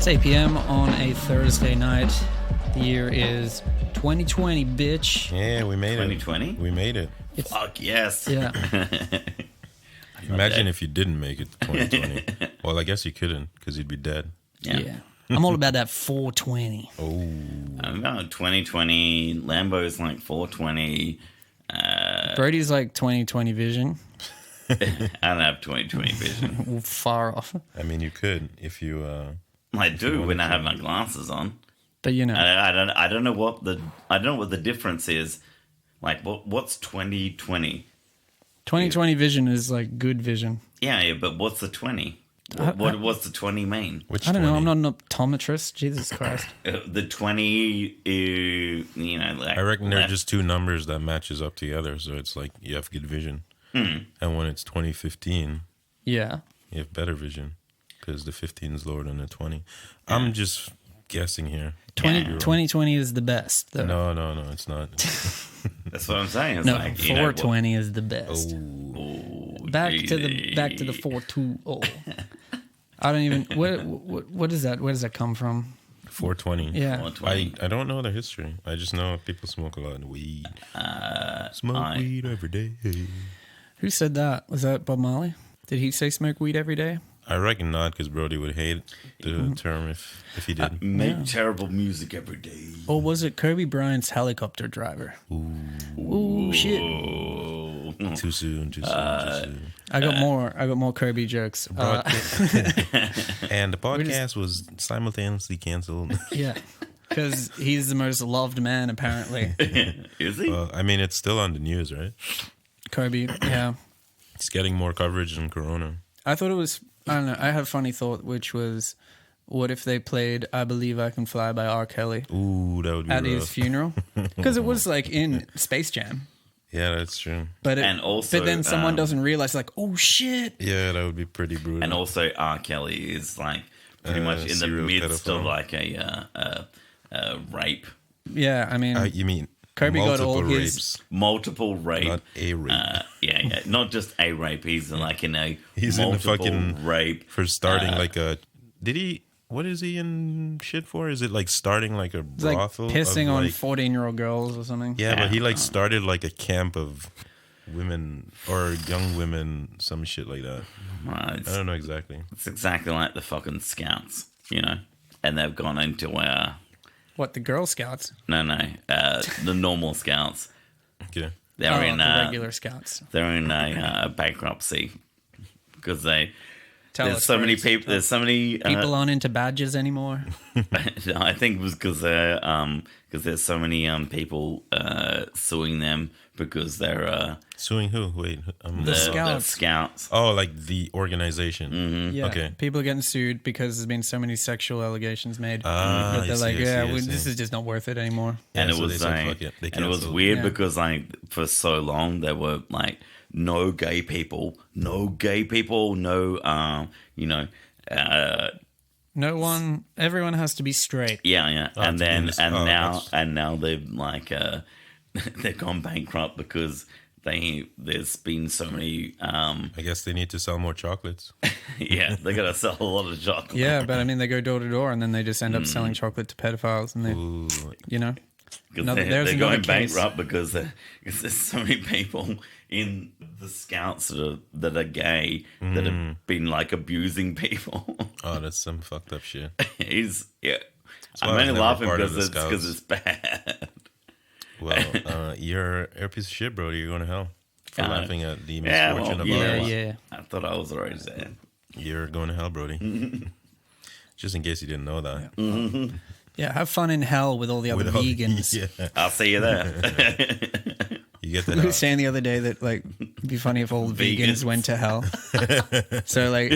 It's 8 p.m. on a Thursday night. The year is 2020, bitch. Yeah, we made 2020? it. We made it. Fuck yes. Yeah. Imagine if you didn't make it to 2020. Well, I guess you couldn't because you'd be dead. Yeah. I'm all about that 420. Oh. I'm about 2020. Lambo's like 420. Brody's like 2020 vision. I don't have 2020 vision. Far off. I mean, you could if you. I do when I have my glasses on. But you know. I don't know what the difference is. Like what's 2020? 2020 vision is like good vision. Yeah, but what's the 20? What's the 20 mean? Which I don't know. 20? I'm not an optometrist. Jesus Christ. The 20, you know, like I reckon they're left. just two numbers that matches up together. So it's like you have good vision. And when it's 2015, Yeah. you have better vision because the 15 is lower than the 20. I'm just guessing here. 2020 is the best. Though. No, it's not. That's what I'm saying. It's No, like, you know, 420 is the best. Back to the 420. I don't even. What is that? Where does that come from? 420. Yeah. 420. I don't know the history. I just know people smoke a lot of weed. Smoke weed every day. Who said that? Was that Bob Marley? Did he say smoke weed every day? I reckon not, because Brody would hate the term if he did. Make terrible music every day. Or was it Kobe Bryant's helicopter driver? Ooh shit! Too soon. I got more Kobe jokes. And the podcast was simultaneously canceled. Yeah, because he's the most loved man apparently. Is he? I mean, it's still on the news, right? Kobe, yeah. It's getting more coverage than Corona. I thought it was. I don't know. I had a funny thought, which was, what if they played "I Believe I Can Fly" by R. Kelly Ooh, that would be at rough. his funeral? Because it was like in Space Jam. Yeah, that's true. But And also, but then someone doesn't realize, like, oh shit. Yeah, that would be pretty brutal. And also, R. Kelly is like pretty much in the serial midst pedophile. of like a rape, Yeah, I mean, you mean Kobe got multiple all his- rapes, multiple rape, not a rape. yeah, not just a rape. He's like in a He's in the multiple fucking rape for starting like a. Did he? What is he in shit for? Is it like starting like a it's like brothel? pissing of, on like, 14-year-old girls or something. Yeah, but he like started like a camp of women or young women, some shit like that. I don't know exactly. It's exactly like the fucking Scouts, you know, and they've gone into What, the Girl Scouts? the normal Scouts. Okay. They're in the regular Scouts. they're in a bankruptcy because Tell there's us, so many Grace. people. There's so many People aren't into badges anymore. I think it was because there's so many people suing them because they're Suing who? Wait. the Scouts. Scouts. Oh, like the organization. Yeah, Okay. people are getting sued because there's been so many sexual allegations made. Ah, that they're I see, like, I see, yeah, I see. this is just not worth it anymore. And Yeah, it so was they said, like, fuck it. They and it was canceled. weird Yeah. because like for so long there were like no gay people, no, No one, everyone has to be straight. yeah, Oh, and to then do this. and Oh, now that's- and now they've like they've gone bankrupt because there's been so many I guess they need to sell more chocolates. yeah, they gotta sell a lot of chocolate. Yeah, but I mean, they go door to door and then they just end up selling chocolate to pedophiles, and they, Ooh. you know, Because Another- there's they're another going case. bankrupt because there's so many people in the Scouts that are gay that have been like abusing people. Oh, that's some fucked up shit. He's why I'm I was only never laughing part of because the it's bad. Well, you're a piece of shit, bro. You're going to hell for Yeah. laughing at the Yeah, misfortune well, of yeah, others. yeah. I thought I was already there. You're going to hell, Brody. Just in case you didn't know that. Yeah, have fun in hell with all the other With all the- vegans. yeah. I'll see you there. You get We were that. saying the other day that, like, it'd be funny if all the vegans Vegans. went to hell. So, like,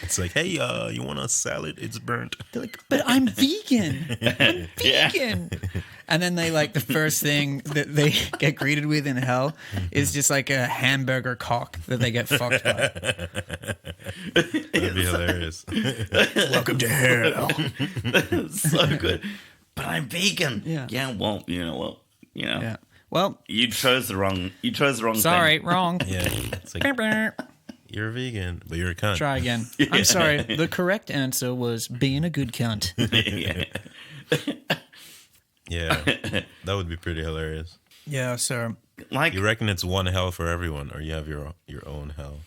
It's like, hey, you want a salad? It's burnt. they're like, but I'm vegan. I'm vegan. And then they, like, the first thing that they get greeted with in hell is just like a hamburger cock that they get fucked by. That'd be hilarious. Welcome to hell. So good. But I'm vegan. Yeah. Yeah, well, you know what? You know. Yeah. Well, You chose the wrong sorry, thing. wrong. Yeah. It's like, You're a vegan, but you're a cunt. Try again. I'm sorry. The correct answer was being a good cunt. Yeah. Yeah, that would be pretty hilarious. Yeah, so Like, You reckon it's one hell for everyone, or you have your own hell?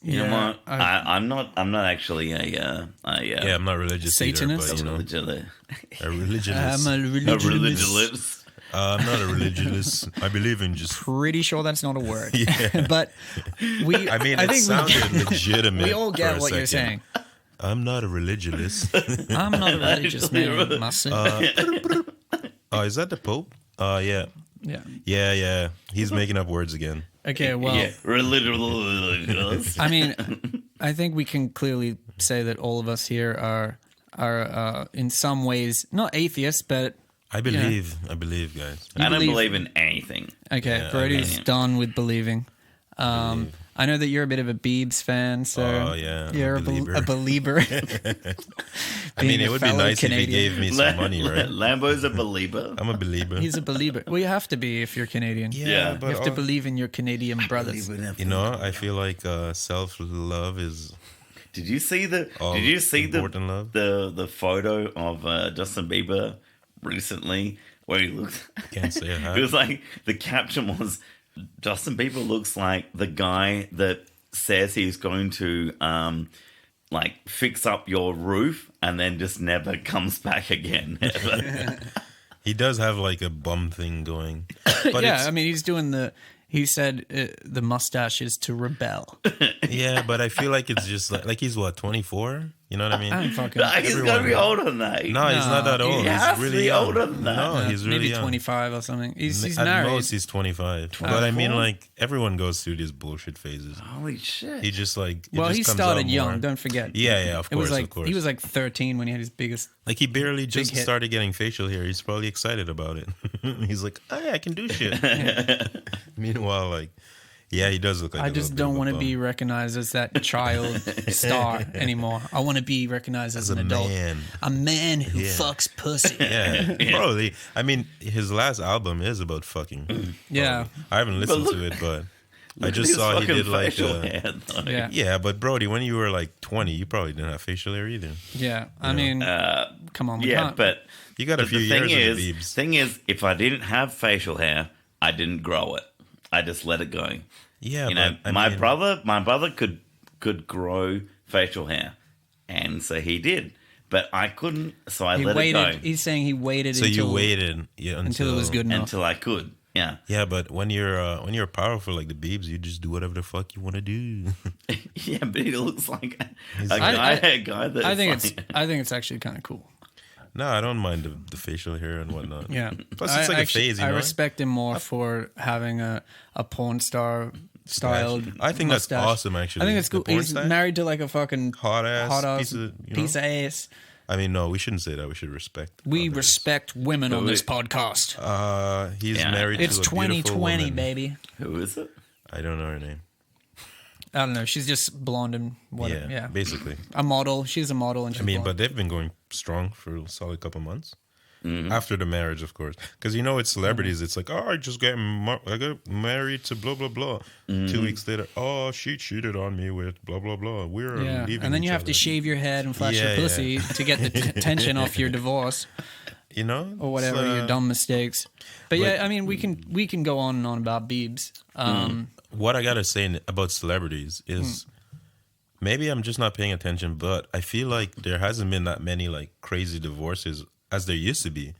you know what? I'm not actually Yeah, I'm not religious Satanist? either, but religious. a religious. I'm a A religious. religious. I'm not a religious. I believe in just. Pretty sure that's not a word. Yeah. But we. I mean, it think sounded legitimate. we all for get a what you're second. saying. I'm not a religious. I'm not a religious man, Master. Oh, is that the Pope? Yeah. Yeah. Yeah. He's making up words again. Okay, well, Yeah, religious. I mean, I think we can clearly say that all of us here are in some ways not atheists, but I believe, guys. I don't believe- believe in anything. okay, Yeah, Brody's okay. done with believing. I know that you're a bit of a Biebs fan, so Oh, yeah, you're a a believer. I mean, Being it a would be fellow nice if he Canadian. gave me some money, right? Lambo's a believer. I'm a believer. He's a believer. Well, you have to be if you're Canadian. Yeah. but You have to all- believe in your Canadian brothers. you know, I feel like self-love is Did you see the? all Did you see important love. the photo of Justin Bieber recently where he looks? Can't say I have. It was like the caption was, Justin Bieber looks like the guy that says he's going to like fix up your roof and then just never comes back again. He does have like a bum thing going. But Yeah, it's, I mean, he's doing the. He said the mustache is to rebel. yeah, but I feel like it's just like he's what, 24? You know what I mean? I'm fucking. He's Everyone- gonna be older than that. No, he's not that he old. has He's to really be young. older than that. No, he's really maybe young. 25 or something. He's At married. most, he's 25. But I mean, 24? like, everyone goes through these bullshit phases. Holy shit. He just like. it Well, just he comes started out young. more. Don't forget. Yeah, of It course, was like of course. he was like 13 when he had his biggest. Like he barely just hit. started getting facial hair. He's probably excited about it. He's like, oh, yeah, I can do shit. Meanwhile, like, yeah, he does look like. I a just little bit don't of a want to bum. be recognized as that child star anymore. I want to be recognized as As an a adult, man. a man who Yeah. fucks pussy. Yeah, probably. I mean, his last album is about fucking. Yeah. probably. I haven't listened look- to it, but I Look at just his saw he fucking did like. facial hair, though. Yeah, Yeah, but Brody, when you were like 20, you probably didn't have facial hair either. yeah. I mean, come on, we Yeah, can't. but You got a But few the thing years is, of the Biebs. thing is, if I didn't have facial hair, I didn't grow it. I just let it go. Yeah, You know, but I my mean, brother could grow facial hair, and so he did, but I couldn't. So I he let waited. it go He's saying he waited So until you waited until it was good enough. until I could. Yeah, Yeah, but when you're powerful like the Biebs, you just do whatever the fuck you want to do. yeah, but he looks like a like- guy that I think like, it's actually kind of cool. No, I don't mind the facial hair and whatnot. Yeah. Plus, it's like a phase, you I know? respect him more for having a porn star styled. I think that's mustache. awesome, actually. I think it's The cool. porn He's style? married to like a fucking Hot ass piece of, you know? piece of ass. I mean, no, we shouldn't say that. We should respect. We others. respect women on But this we- podcast. He's Yeah. married It's to a beautiful 2020, woman. baby. who is it? I don't know her name. I don't know. She's just blonde and whatever. Yeah. basically. A model. She's a model and she's I mean, blonde. but they've been going strong for a solid couple months. Mm-hmm. After the marriage, of course. Because, you know, it's celebrities. It's like, oh, I just got married to blah, blah, blah. Mm-hmm. 2 weeks later, oh, she cheated on me with blah, blah, blah. We're yeah. leaving And then each you have to other. shave your head and flash Yeah, your pussy to get the tension off your divorce You know? or whatever, It's, your dumb mistakes. But yeah, I mean, we can go on and on about Biebs. What I got to say about celebrities is maybe I'm just not paying attention, but I feel like there hasn't been that many like crazy divorces as there used to be.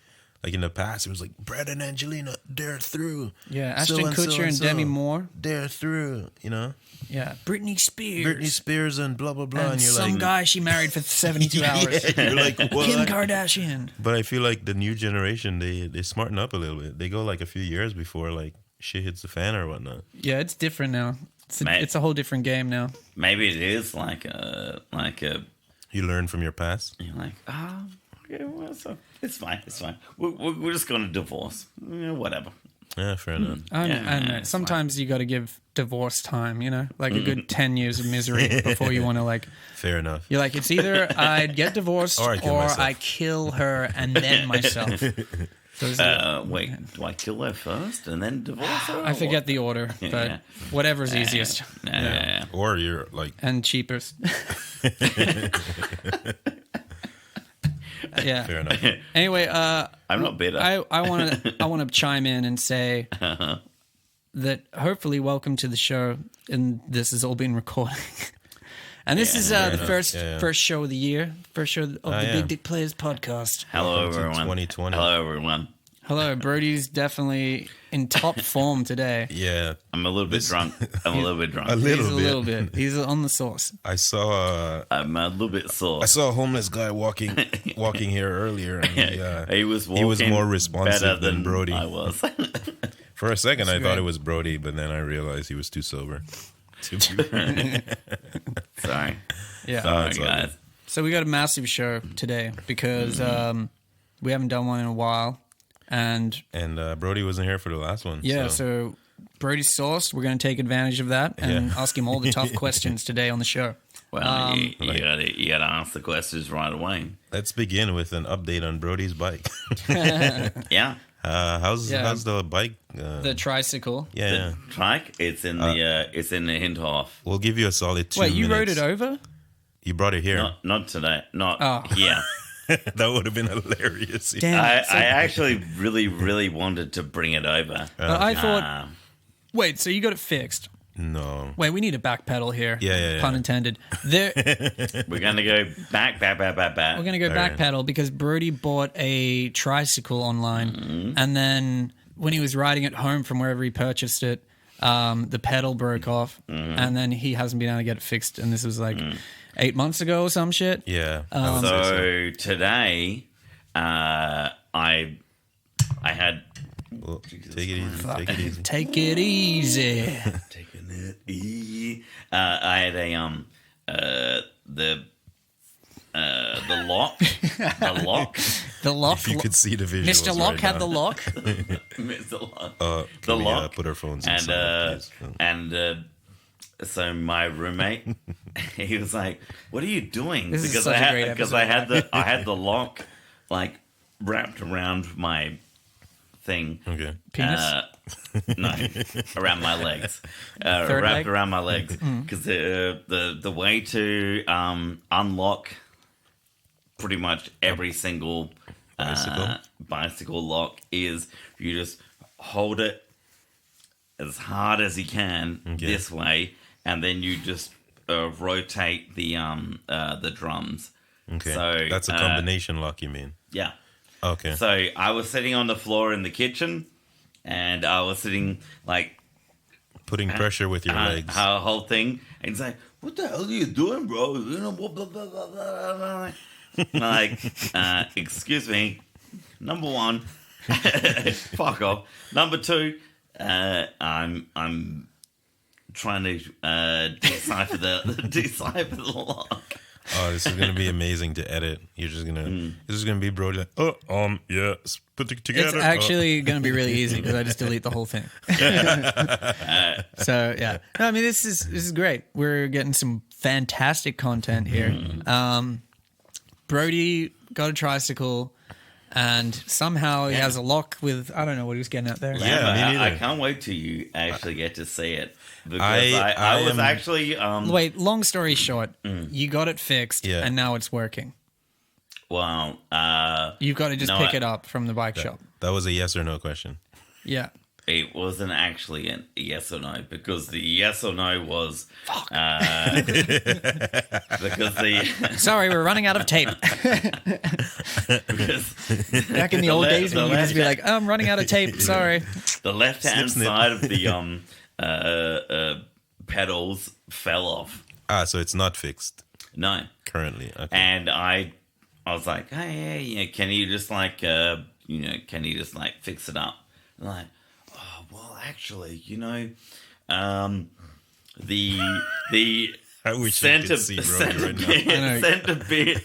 Like in the past, it was like Brad and Angelina, they're through. Yeah, Ashton So-and-so Kutcher and and-so, Demi Moore. they're through. You know, Yeah, Britney Spears. Britney Spears and blah blah blah, and, and you're some like, guy she married for 72 hours. Yeah, you're like, what? Kim Kardashian. But I feel like the new generation, they smarten up a little bit. They go like a few years before like shit hits the fan or whatnot. Yeah, it's different now. Mate. It's a whole different game now. Maybe it is like a You learn from your past. you're like okay, well, so it's fine, we're just going to divorce, whatever. Yeah, fair enough. I don't know. it's Sometimes you got to give divorce time, you know, like a good 10 years of misery before you want to like. Fair enough. You're like, it's either I'd get divorced Or I kill myself. I kill her and then myself. Those are- Wait, do I kill her first and then divorce her? I forget the order, but Yeah. whatever's easiest Yeah. Or you're like, and cheapest. Yeah. fair enough. Anyway, I'm not bitter. I want to chime in and say that hopefully welcome to the show, and this has all been recording. And this is the first show of the year, first show of the Big Dick Players podcast. Hello, Welcome to everyone. 2020. Hello, everyone. Hello, Brody's definitely in top form today. Yeah, I'm a little bit drunk. I'm a little bit drunk. a He's little a bit. little bit. He's on the sauce. I saw I'm a little bit sore. a homeless guy walking here earlier, and He was walking was more responsive better than Brody. I was. For a second, I That's thought great. it was Brody, but then I realized he was too sober. Sorry. Yeah. Sorry, it's all guys. So we got a massive show today because we haven't done one in a while, and And Brody wasn't here for the last one. yeah, so Brody's sauce. We're going to take advantage of that and ask him all the tough questions today on the show. Well, you gotta ask the questions right away. let's begin with an update on Brody's bike. Yeah. How's the bike? The tricycle. Yeah, The trike, it's in the Hindhoff. we'll give you a solid 2 Wait, minutes. you rode it over? You brought it here. Not today. Not Oh. here. That would have been hilarious. Damn. I So- actually really wanted to bring it over. I thought. Um, Wait, so you got it fixed? No. Wait, we need a back pedal here. Yeah. Pun intended. There, we're gonna go back. we're gonna go back pedal because Brody bought a tricycle online, and then when he was riding it home from wherever he purchased it, the pedal broke off, and then he hasn't been able to get it fixed. And this was like 8 months ago or some shit. Yeah. I would say So today, I had Well, take it easy. Take it easy. Take it easy. taken it easy. I had the lock, the lock, The lock. If you could see the visuals. Mr. Lock right had now. the lock. Mr. Lock. Can the we, lock. put our phones and inside, please? so my roommate, he was like, "What are you doing?" This is because such a great because episode. I had the lock like wrapped around my thing. Okay. Penis. No, around my legs, Third wrapped leg? around my legs. Because the way to unlock pretty much every single bicycle lock is you just hold it as hard as you can this way, and then you just rotate the drums. Okay. So, that's a combination lock, you mean? Yeah. Okay. So I was sitting on the floor in the kitchen, and I was sitting like Putting pressure with your legs. Our whole thing, and he's like, "What the hell are you doing, bro? You know, blah blah blah blah blah." blah. I'm like, excuse me. Number one, fuck off. Number two, I'm trying to decipher the lock. Oh, this is gonna be amazing to edit. You're just gonna. This is gonna be Brody. Like, yeah. Put it together. It's actually going to be really easy because I just delete the whole thing. So yeah, no, I mean this is great. We're getting some fantastic content here. Brody got a tricycle, and somehow he has a lock with I don't know what he was getting out there. Yeah, me neither. I can't wait till you actually get to see it because I I was am- actually Wait, long story short, you got it fixed, Yeah. and now it's working. well You've got to just No, pick I- it up from the bike shop. That was a yes or no question. Yeah. it wasn't actually a yes or no because the yes or no was because the Sorry, we're running out of tape. because Back in the old days when the you could just be left- like, I'm running out of tape. Sorry. the left hand Snip, snip. side of the pedals fell off. So it's not fixed No. currently. Okay. And I was like, hey, you know, can you just like, can you just like fix it up? And like, oh, well, actually, the I wish you could see Brody right now. Centipede.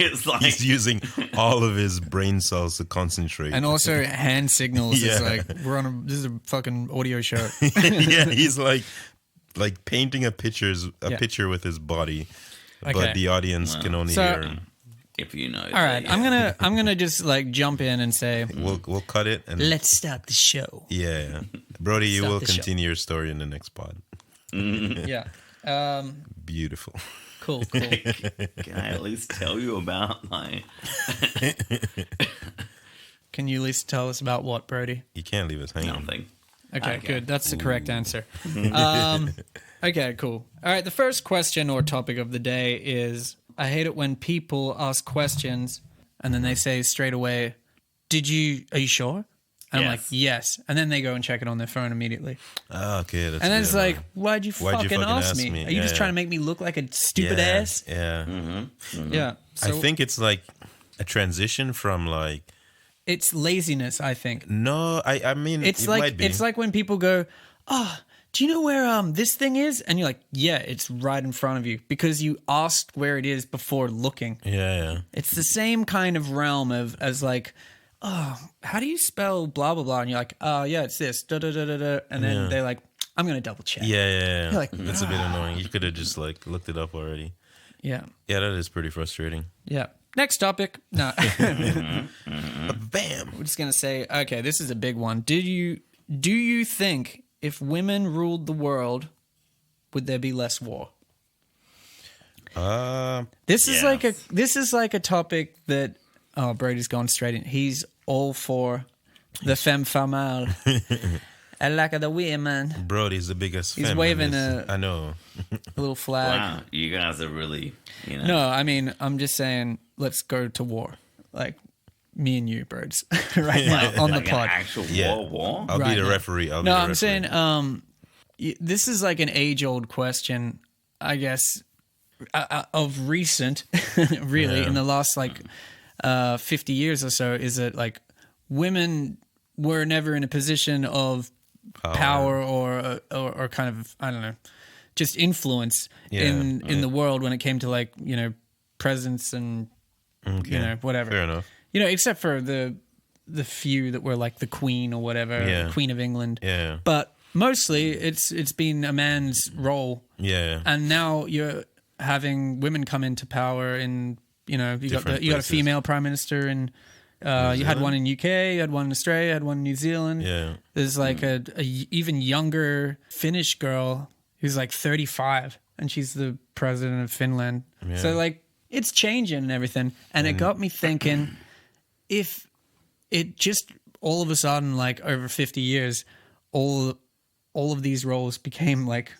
It's like He's using all of his brain cells to concentrate. And also hand signals. It's Yeah. like this is a fucking audio show. Yeah, he's like painting a picture with his body, Okay. but the audience can only So- hear. if you know. All right, I'm gonna just like jump in and say, We'll cut it and let's start the show. yeah, Brody, you Start will the show. continue your story in the next pod. Yeah. Beautiful. Cool. Can I at least tell you about my? Can you at least tell us about what, Brody? You can't leave us hanging. Nothing. Okay, Okay. good. That's the correct answer. Okay, cool. All right, the first question or topic of the day is I hate it when people ask questions and then they say straight away, are you sure? And I'm like, Yes. yes. And then they go and check it on their phone immediately. Oh, okay, that's And then good. it's like, why'd you Why'd you fucking fucking ask ask me? me? Are you just Yeah. trying to make me look like a stupid yeah, ass? Yeah, Yeah. I So think it's like a transition from like it's laziness, I think. no, I mean It's it like might be. it's like when people go, "Oh, do you know where this thing is?" And you're like, "Yeah, it's right in front of you," because you asked where it is before looking. yeah. It's the same kind of realm as like, "Oh, how do you spell blah blah blah?" And you're like, "Oh, yeah, it's this." Da, da, da, da, da. And then Yeah. they're like, "I'm going to double check." Yeah. You're like, That's a bit annoying. You could have just like looked it up already. Yeah. Yeah, that is pretty frustrating. Yeah. Next topic. No. Bam. We're just going to say, okay, this is a big one. Do you think if women ruled the world, would there be less war? This is Yes. like a topic that Brody's gone straight in. He's all for the femme fatale. I like the women. Brody's the biggest He's feminist. waving a- I know. A little flag. Wow, you guys are really, No, I mean, I'm just saying, let's go to war. Like me and you, birds, right now on like the pod. an actual Yeah. war. I'll Right be the now. referee. I'll be No, the I'm referee. saying, this is like an age-old question, I guess, of recent, really, Yeah. in the last like 50 years or so. Is that like women were never in a position of power or kind of, I don't know, just influence in the world when it came to like, you know, presence and Okay. you know, whatever. Fair enough. You know, except for the few that were like the Queen or whatever, Yeah. Queen of England. Yeah. But mostly it's been a man's role. Yeah. And now you're having women come into power in, you know, you got Different a places. female prime minister and you had one in UK, you had one in Australia, you had one in New Zealand. Yeah. There's like a even younger Finnish girl who's like 35 and she's the president of Finland. Yeah. So like it's changing and everything. And it got me thinking if it just all of a sudden, like over 50 years, all of these roles became like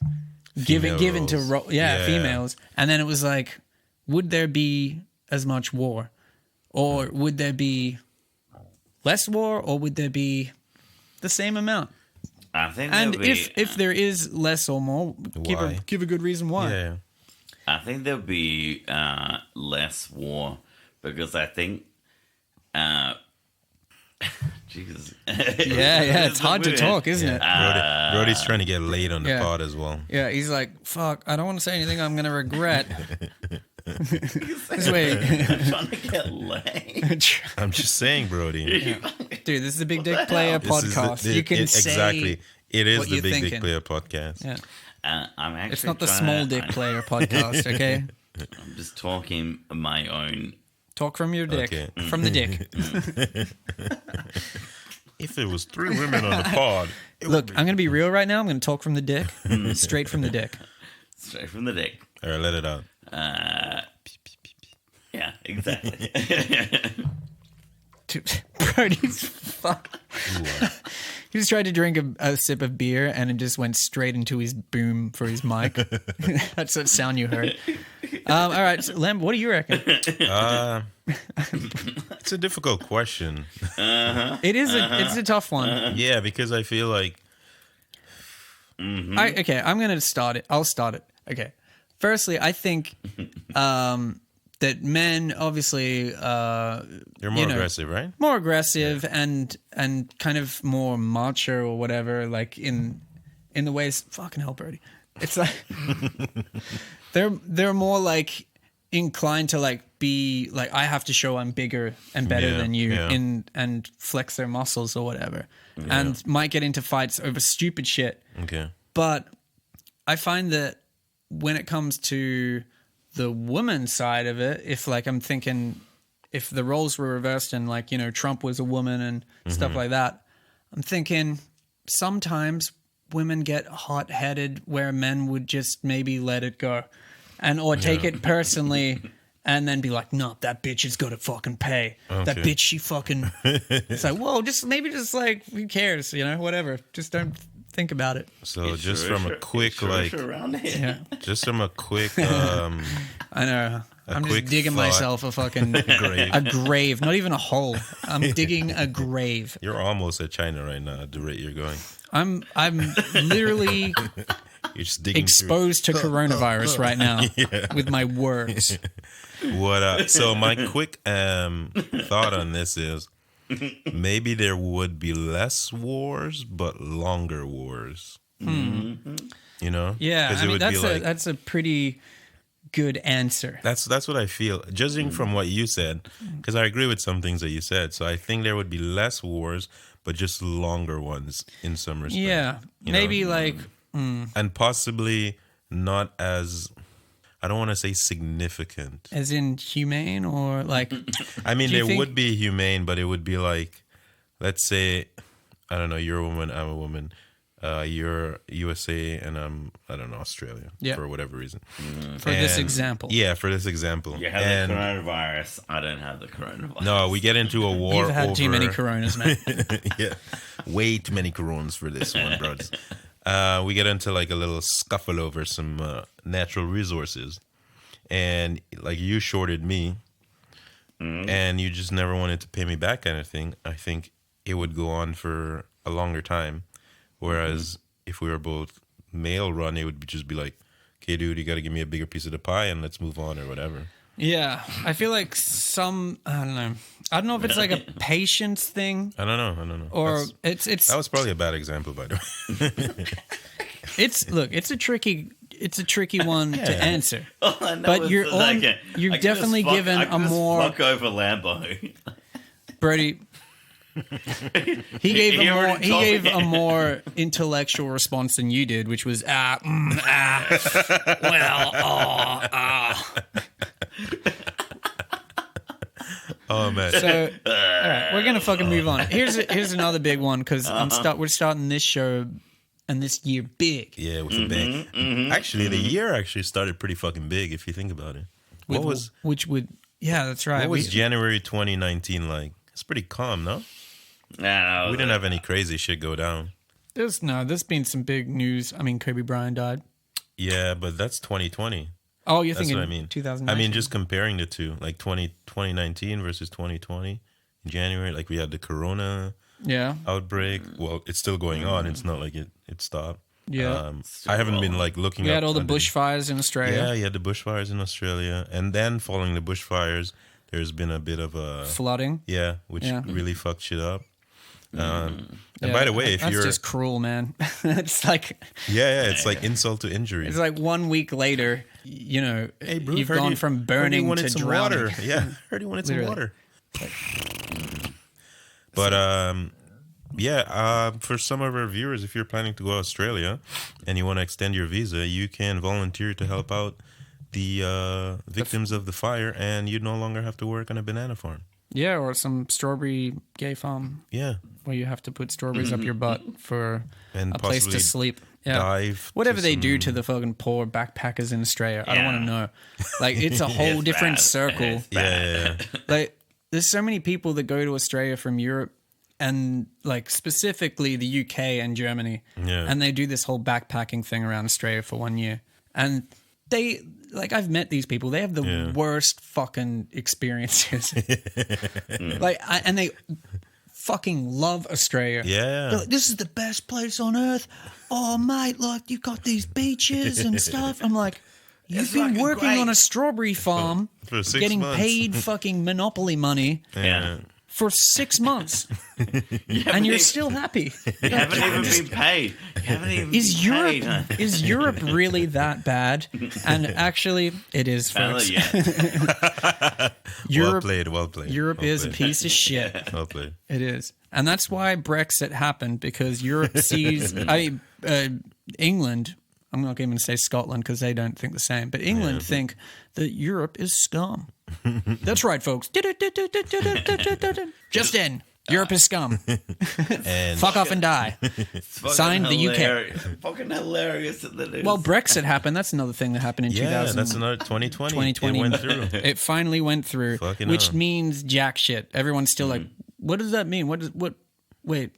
given to roles. yeah, females. And then it was like, would there be as much war? Or would there be less war, or would there be the same amount? I think And there'll be, if there is less or more, Why? give a good reason why. Yeah. I think there'll be less war because I think Jesus. Yeah, it's hard to talk, isn't it? Brody's trying to get laid on the yeah. pod as well. Yeah, he's like, fuck, I don't want to say anything I'm going to regret. This way. I'm trying to get laid. I'm just saying, Brody. Dude, this is the Big Dick Player This is podcast. the- You can say exactly. It is what the you're Big thinking. Dick Player podcast. Yeah. I'm actually It's not the trying Small to- Dick Player podcast, okay? I'm just talking my own. Talk from your dick. Okay. From the dick. If it was 3 women on the pod, it Look, would be. I'm going to be real right now. I'm going to talk from the dick. Straight from the dick. Straight from the dick. All right, let it out. Yeah, exactly. Dude, Brody's fuck. He just tried to drink a sip of beer and it just went straight into his boom for his mic. That's what sound you heard. All right, so, Lem, what do you reckon? It's a difficult question. It's a tough one. Yeah, because I feel like Okay, I'm gonna start it. I'll start it. Okay. Firstly, I think that men obviously they're more aggressive, right? more aggressive and kind of more macho or whatever, like in the ways fucking hell, Brody. It's like they're more like inclined to like be like, I have to show I'm bigger and better Yeah, than you yeah. and flex their muscles or whatever, and might get into fights over stupid shit. Okay. But I find that when it comes to the woman side of it, if like I'm thinking, if the roles were reversed and like, you know, Trump was a woman and stuff like that, I'm thinking sometimes women get hot-headed where men would just maybe let it go and or take it personally and then be like, no, that bitch has got to fucking pay. That Okay. bitch, she fucking... It's like, whoa, just maybe just like, who cares, you know, whatever. Just don't think about it. So just from a quick like, around here. Yeah, just from a quick I know. I'm quick just digging thought. myself a fucking grave. a grave, not even a hole. I'm digging a grave. You're almost at China right now at the rate you're going. I'm literally You're just digging exposed to coronavirus right now with my words. through. What? So my quick thought on this is maybe there would be less wars, but longer wars. You know? Yeah, 'Cause I it mean would be like, that's a pretty good answer. That's what I feel. Judging from what you said, because I agree with some things that you said. So I think there would be less wars, but just longer ones in some respect. Yeah, You know? maybe like And possibly not as, I don't want to say significant. as in humane or like. I mean, Do you there think- would be humane, but it would be like, let's say, I don't know, you're a woman, I'm a woman. You're USA and I'm, I don't know, Australia Yeah. for whatever reason. For this And- example. Yeah, for this example. You have And the coronavirus. I don't have the coronavirus. no, we get into a war You've had too many over- coronas, man. yeah, way too many coronas for this one, brothers. We get into like a little scuffle over some natural resources, and like you shorted me, and you just never wanted to pay me back, kind of thing. I think it would go on for a longer time, whereas if we were both male run, it would just be like, okay, dude, you got to give me a bigger piece of the pie, and let's move on or whatever. Yeah, I feel like I don't know. I don't know if it's like a patience thing I don't know. or That's- it's that was probably a bad example, by the way. it's a tricky one to answer. All I know But is you're that I on- can- you've I can just definitely fuck- given I can a just more- fuck over Lambo. Brody, he gave He a more already told me. a more intellectual response than you did, which was well, Oh man. So, all right, we're gonna fucking move on. Here's another big one because we're starting this show and this year big. Yeah, with a bang. Actually, the year actually started pretty fucking big if you think about it. What was That's right. what was January 2019 like? It's pretty calm, no? No, We didn't have any crazy shit go down. there's been some big news. I mean, Kobe Bryant died. Yeah, but that's 2020. Oh, you're That's thinking what I mean. 2019. I mean, just comparing the two, like 2019 versus 2020 in January, like we had the corona yeah. outbreak. Well, it's still going on. It's not like it stopped. Yeah. I haven't been like looking We up had all the under- bushfires in Australia. Yeah, you had the bushfires in Australia. And then following the bushfires, there's been a bit of a Flooding. yeah, which Yeah. really fucked shit up. And Yeah, by the way, if that's you're just cruel, man. It's like it's like insult to injury. it's like 1 week later, you know, Hey, bro, you've heard gone you- from heard you burning wanted to some drowning. water. Yeah, heard you wanted some Literally. water. But for some of our viewers, if you're planning to go to Australia and you want to extend your visa, you can volunteer to help out the victims of the fire, and you no longer have to work on a banana farm. Yeah, or some strawberry gay farm Yeah, where you have to put strawberries up your butt for and a place to possibly sleep. Yeah. dive. Whatever to they some- do to the fucking poor backpackers in Australia, I don't Yeah. want to know. Like, it's a whole It's different bad. circle. It's Yeah. Like, there's so many people that go to Australia from Europe and, like, specifically the UK and Germany. Yeah. And they do this whole backpacking thing around Australia for 1 year. And they, like, I've met these people. They have the Yeah. worst fucking experiences. And they fucking love Australia. Yeah. They're like, this is the best place on earth. Oh, mate, like, you got these beaches and stuff. I'm like, you've It's been fucking working great. on a strawberry farm, For 6 getting months. paid fucking monopoly money Yeah. for 6 months, and you're still happy. You haven't even been paid. You haven't even Is been Europe paid. Huh? is Europe really that bad? And actually, it is, folks. Yeah. Europe, Well played. Europe Well is a played. piece of shit. Well played. It is, and that's why Brexit happened, because Europe sees. England. I'm not even going to say Scotland because they don't think the same, but England think that Europe is scum. That's right, folks. Just in. Europe is scum. And Fuck off and die. Signed the UK. Fucking hilarious that it is. Well, Brexit happened. That's another thing that happened in yeah, 2000. that's another 2020. 2020. It went through. It finally went through, Fucking which hell. means jack shit. Everyone's still like, what does that mean? Wait.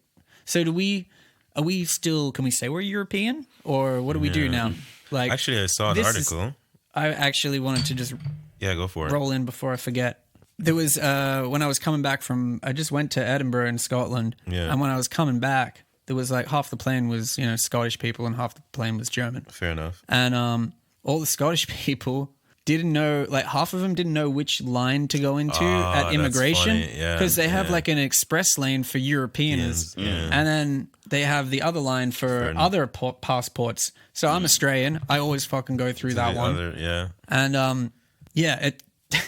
So are we still, can we say we're European? Or what do we do now? Like, Actually, I saw an this is- article. I actually wanted to just Yeah, go for it. roll in before I forget. There was when I was coming back I just went to Edinburgh in Scotland, Yeah. and when I was coming back, there was like half the plane was Scottish people and half the plane was German, Fair enough. and all the Scottish people didn't know, like half of them didn't know which line to go into at that's immigration, funny. Yeah, because they have yeah. like an express lane for Europeans, Yeah. and then they have the other line for enough. other passports. So I'm Australian, I always fucking go through that The one. other- yeah. And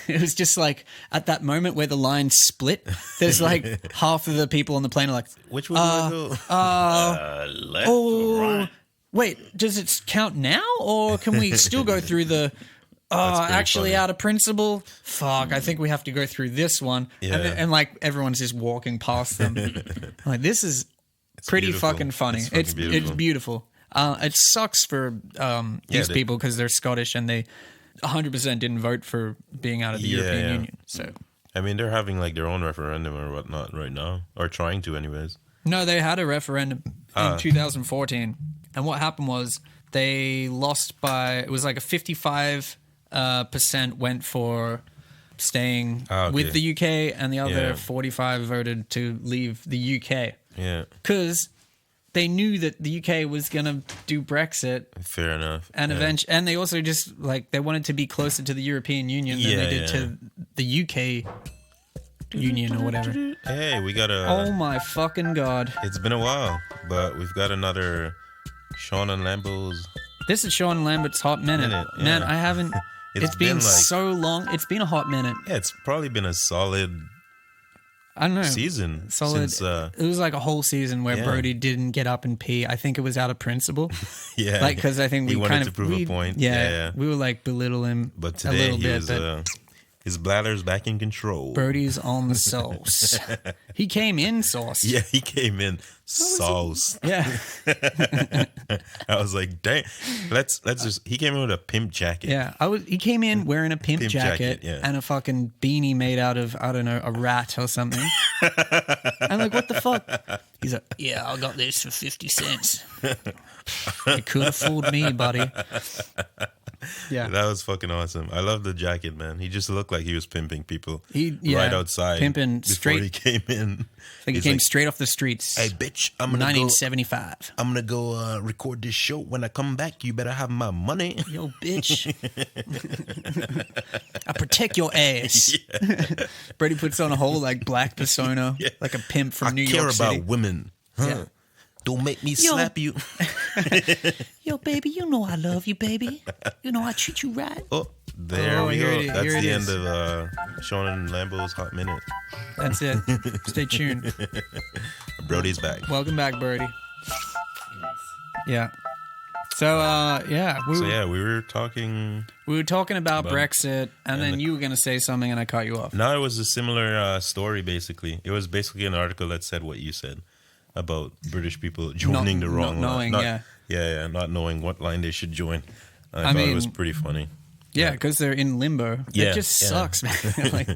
it was just like at that moment where the line split, there's like half of the people on the plane are like, Which one do I go? Left, oh, right. wait, does it count now, or can we still go through the? pretty Actually, funny. out of principle, fuck. I think we have to go through this one, Yeah. and like everyone's just walking past them. Like, this is pretty beautiful. fucking funny. It's fucking It's beautiful. It sucks for these they- people because they're Scottish and they 100% didn't vote for being out of the European yeah. Union. So I mean, they're having like their own referendum or whatnot right now, or trying to, anyways. no, they had a referendum in 2014, and what happened was they lost by, it was like a 55% went for staying Okay. with the UK, and the other Yeah. 45 voted to leave the UK Yeah, because they knew that the UK was gonna do Brexit. fair enough. And and they also just like they wanted to be closer to the European Union than Yeah, they did yeah. to the UK Union or whatever. Hey, we got Oh my fucking god! It's been a while, but we've got another Sean and Lambo's. This is Sean Lambert's hot minute. Minute, yeah. Man, I haven't. It's it's been been like- so long. It's been a hot minute. Yeah, it's probably been a solid I don't know. season Solid. since. It was like a whole season where yeah. Brody didn't get up and pee. I think it was out of principle, Yeah, like because I think he we wanted kind to of prove we, a point. Yeah, we were like belittle him But a today little he bit. was. But His bladder's back in control. Brody's on the sauce. He came in sauce. Yeah, he came in sauce. Yeah. I was like, dang. Let's just. He came in with a pimp jacket. Yeah, He came in wearing a pimp, Pimp jacket, jacket, yeah. and a fucking beanie made out of, I don't know, a rat or something. I'm like, what the fuck? He's like, yeah, I got this for 50 cents. You could have fooled me, buddy. Yeah, That was fucking awesome. I love the jacket, man. He just looked like he was pimping people yeah, right outside. pimping before straight- he came in. like he He's came like, straight off the streets. hey, bitch, I'm gonna 1975. I'm gonna go record this show. When I come back, you better have my money. Yo, bitch. I protect your ass. Brady puts on a whole like black persona, like a pimp from I New care York about City. women. Huh? Yeah. Don't make me Yo. slap you. Yo, baby, you know I love you, baby. You know I treat you right. Oh, there Oh, we here go. it- That's here it the is. end of Sean and Lambo's Hot Minute. That's it. Stay tuned. Brody's back. Welcome back, Brody. Yeah. So, So yeah, we were talking. we were talking about Brexit, and then you were going to say something, and I cut you off. No, it was a similar story. Basically, it was basically an article that said what you said about British people joining the wrong not line. knowing, yeah. not knowing what line they should join. I I thought it was mean- pretty funny. Yeah, because they're in limbo. Yeah, It just yeah. sucks, man. Like,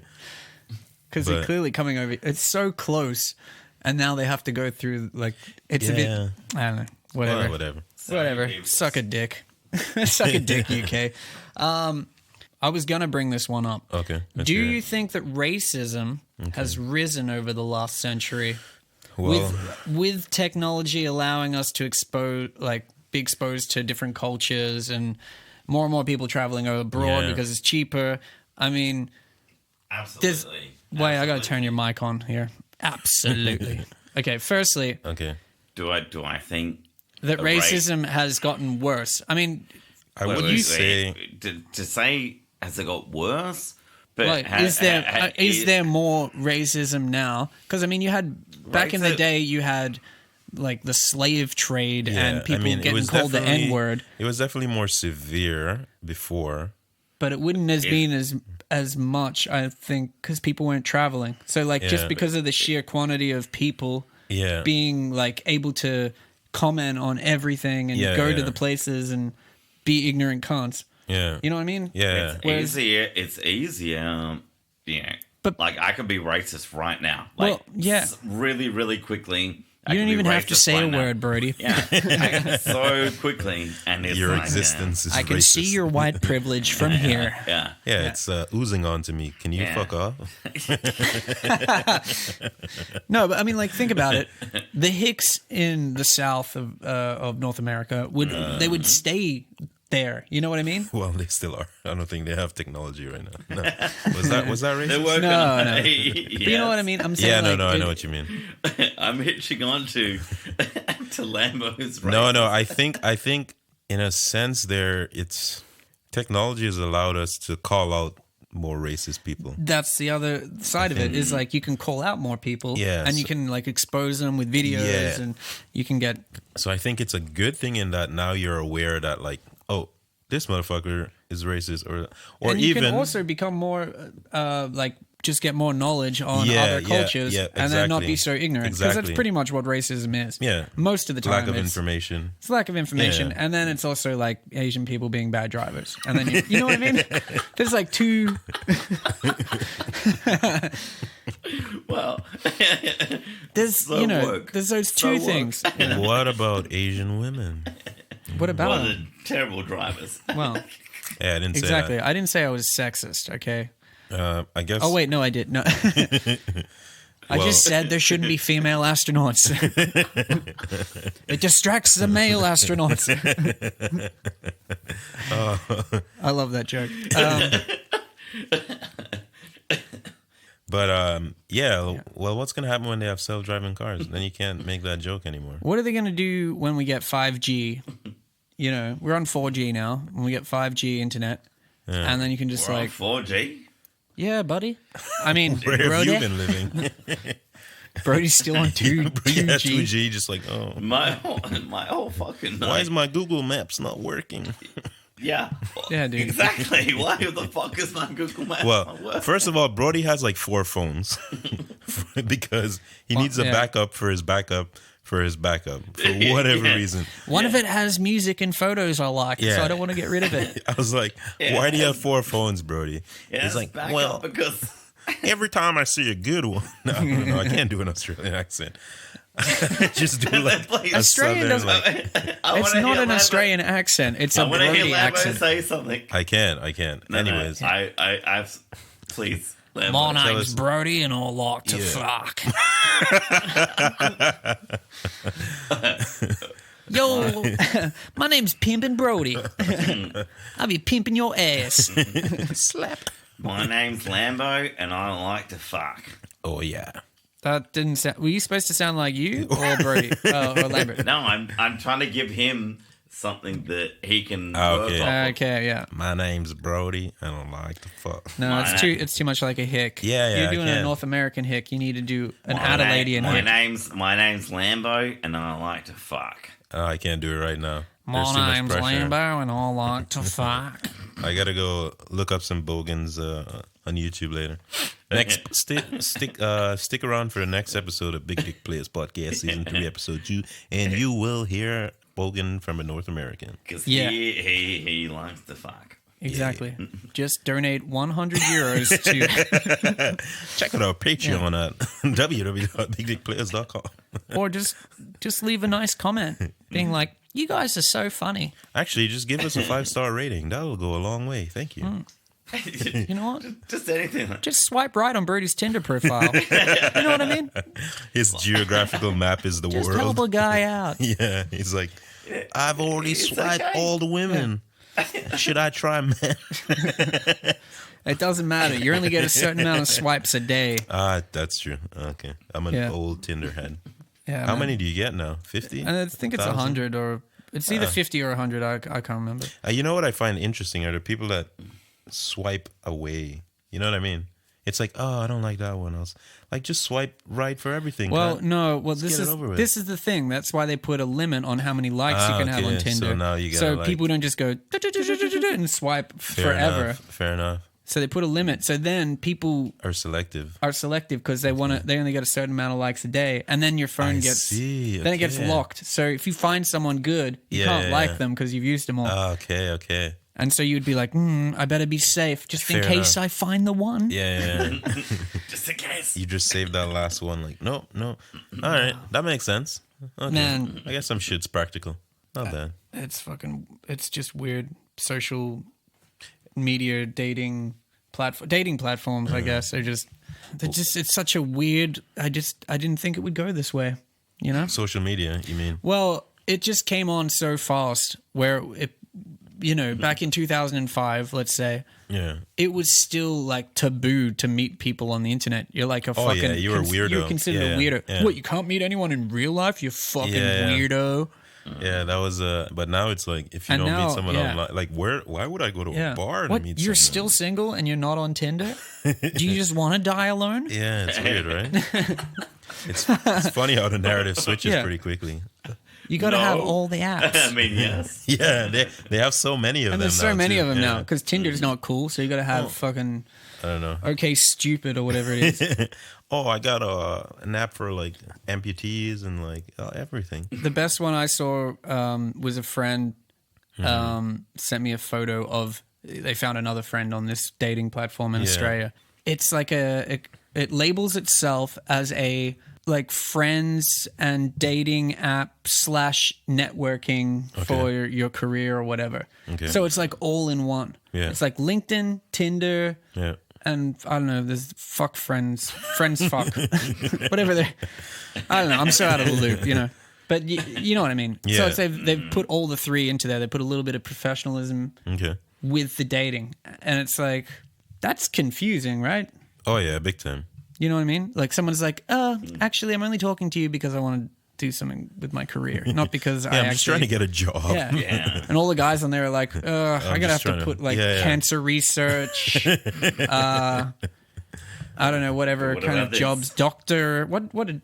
because they're But- clearly coming over. It's so close, and now they have to go through, like, it's a bit, Yeah. I don't know, whatever. Well, whatever. Whatever. Suck a dick. Suck a dick, UK. I was going to bring this one up. Okay. let's Do hear it. you think that racism has risen over the last century Well, with technology allowing us to be exposed to different cultures and more people traveling abroad Yeah. because it's cheaper? I mean, Absolutely. Wait, I got to turn your mic on here. Absolutely. Okay, firstly, Okay. Do I think that Right. racism has gotten worse. I mean, I wouldn't say. to say has it got worse? But like, is there more racism now? Because I mean, you had back in the day, you had like the slave trade and people getting called the N word. It was definitely more severe before. But it wouldn't have been as much, I think, because people weren't traveling. So like just because of the sheer quantity of people being like able to comment on everything and go to the places and be ignorant cunts. Yeah. You know what I mean? Yeah. It's easier. Yeah. But- like I could be racist right now. Like, Well, yeah. really, really quickly. You don't even have to say a word, Brody. Yeah. So quickly, and it's Your like, existence is I can racist. see your white privilege from here. Yeah. Yeah, it's oozing onto me. Can you Yeah. fuck off? No, but I mean, like, think about it. The Hicks in the South of North America they would stay there. You know what I mean? Well, they still are. I don't think they have technology right now. No. Was that They're racist? working No, on no. it. But you know what I mean? I'm saying, Yeah, like, I know what you mean. I'm hitching on to Lambo's racism. No, I think in a sense it's technology has allowed us to call out more racist people. That's the other side of it. Is like you can call out more people, Yes. and you can like expose them with videos, Yeah. and you can get So I think it's a good thing in that now you're aware that like, oh, this motherfucker is racist, or and you even can also become more like just get more knowledge on Yeah, other yeah, cultures, yeah, and then not exactly. be so ignorant, because that's Exactly. pretty much what racism is. Yeah. most of the time lack of it's, information. It's lack of information, Yeah. and then it's also like Asian people being bad drivers, and then you know what I mean. There's like two. Well, There's So woke. there's those So two woke. things. What about Asian women? What about one of them? the terrible drivers. Well, Yeah, I didn't exactly. say I didn't say I was sexist. Okay. that. I guess. Oh wait, no, I did. No. I Well- just said there shouldn't be female astronauts. It distracts the male astronauts. I love that joke. But yeah. Well, what's gonna happen when they have self-driving cars? Then you can't make that joke anymore. What are they going to do when we get 5G? You know, we're on 4G now. When we get 5G internet, and then you can just We're on like, 4G. yeah, buddy. I mean, Where have you Brody, been living? Brody's still on 2G. Yeah, 2G. Just like, oh, My whole fucking night. why is my Google Maps not working? Yeah. Yeah, dude. Exactly. Why the fuck is my Google Maps Well, not working? first of all, Brody has like 4 phones because he needs a yeah. backup for his backup for whatever Yeah. reason. One of it has music and photos I like, so Yeah. I don't want to get rid of it. I was like, Yeah. why do you have 4 phones, Brody? Yeah, He's like, back well, up because every time I see a good one. No, I can't do an Australian accent. Just do like Please. a Australian southern, doesn't- like, It's not an Australian accent. It's I a want to hear Brody Lambo accent. say something. I can't. No, Anyways, I've please. Lambo. My Tell name's us- Brody, and I like to Yeah. fuck. Yo, my name's Pimpin' Brody. I'll be pimping your ass. slap. My name's Lambo, and I like to fuck. Oh yeah. That didn't sound. Were you supposed to sound like you or Brody or Lambert? No, I'm trying to give him something that he can Okay. work off of. Okay, yeah. My name's Brody. I don't like to fuck. No, My it's too much like a hick. Yeah, You're I doing a can't. North American hick. You need to do an My Adelaidean name- hick. my name's Lambo, and I like to fuck. I can't do it right now. There's too My much name's pressure. Lambo, and I like to fuck. I gotta go look up some bogans on YouTube later. Next, stick around for the next episode of Big Dick Players Podcast, season 3, episode 2, and you will hear bogan from a North American. Because Yeah. he likes to fuck. Exactly. Just donate 100 euros to, Check out our Patreon at www.bigdickplayers.com. or just leave a nice comment, being like, "You guys are so funny." Actually, just give us a 5-star rating. That'll go a long way. Thank you. You know what? Just anything. Like Just swipe right on Brody's Tinder profile. You know what I mean? His geographical map is the Just help world. a guy out. Yeah, he's like, I've already It's swiped okay. all the women. Should I try men? It doesn't matter. You only get a certain amount of swipes a day. That's true. Okay. I'm an old Tinder head. Yeah. How many do you get now? 50? I think it's 100 or it's either 50 or 100. I can't remember. You know what I find interesting are the people that swipe away. You know what I mean? It's like, oh, I don't like that one else. Like, just swipe right for everything. Well, no. Well, Let's get it over with. this is the thing. That's why they put a limit on how many likes you can have on Tinder. So now you gotta, like, people don't just go and swipe forever. Fair enough. So they put a limit. So then people Are selective. because they only get a certain amount of likes a day, and then your phone then it gets locked. So if you find someone good, you can't like them because you've used them all. Okay. And so you'd be like, I better be safe just in case I find the one. Yeah. Just in case. You just saved that last one. Like, no. All right. That makes sense. Okay. Man. I guess some shit's practical. Not bad. It's just weird social media dating platforms, I guess. It's such a weird, I didn't think it would go this way, you know? Social media, you mean? Well, it just came on so fast where back in 2005, let's say, it was still like taboo to meet people on the internet. You're like a fucking... Oh, yeah, you were a weirdo. You're considered a weirdo. Yeah. What, you can't meet anyone in real life? You fucking weirdo. Yeah, that was but now it's like, if you don't meet someone online, like, why would I go to a bar to meet You're someone? still single and you're not on Tinder? Do you just want to die alone? Yeah, it's weird, right? It's funny how the narrative switches pretty quickly. You got to have all the apps. I mean, yes. Yeah, they have so many of them now. And there's so many too. of them now because Tinder's not cool, so you got to have fucking... I don't know. Okay, stupid or whatever it is. I got an app for like amputees and like everything. The best one I saw was a friend sent me a photo of... They found another friend on this dating platform in Australia. It's like it labels itself as a... like friends and dating app / networking for your career or whatever. Okay. So it's like all in one. Yeah. It's like LinkedIn, Tinder, and I don't know, there's fuck friends fuck, whatever they're, I don't know, I'm so out of the loop, you know. But you know what I mean. Yeah. So they've put all the three into there. They put a little bit of professionalism with the dating. And it's like, that's confusing, right? Oh yeah, big time. You know what I mean? Like someone's like, actually, I'm only talking to you because I want to do something with my career, not because I'm just trying to get a job. Yeah. And all the guys on there are like, I gotta have to put like cancer research. I don't know, whatever kind of jobs, doctor. What are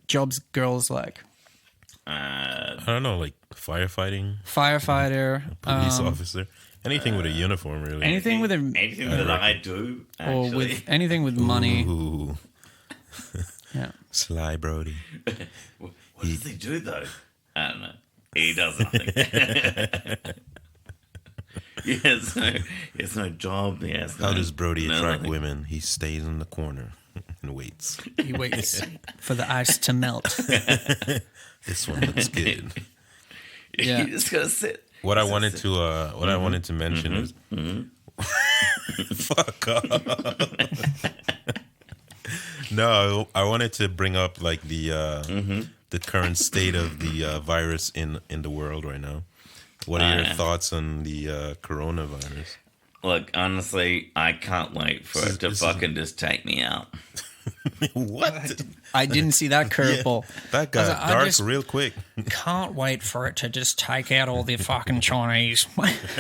jobs girls like? I don't know, like firefighter, police officer. Anything with a uniform, really. Anything that I do, actually. Or with anything with money. Ooh. Yeah. Sly Brody. What does he do, though? I don't know. He does nothing. He has no job. How does Brody attract women? He stays in the corner and waits. He waits for the ice to melt. This one looks good. Yeah. You just gotta sit. What I wanted to mention is fuck off. No, I wanted to bring up like the current state of the virus in the world right now. What are your thoughts on the coronavirus? Look, honestly, I can't wait for it to fucking just take me out. What? I didn't see that curveball. Yeah, that got dark real quick. Can't wait for it to just take out all the fucking Chinese. Brody.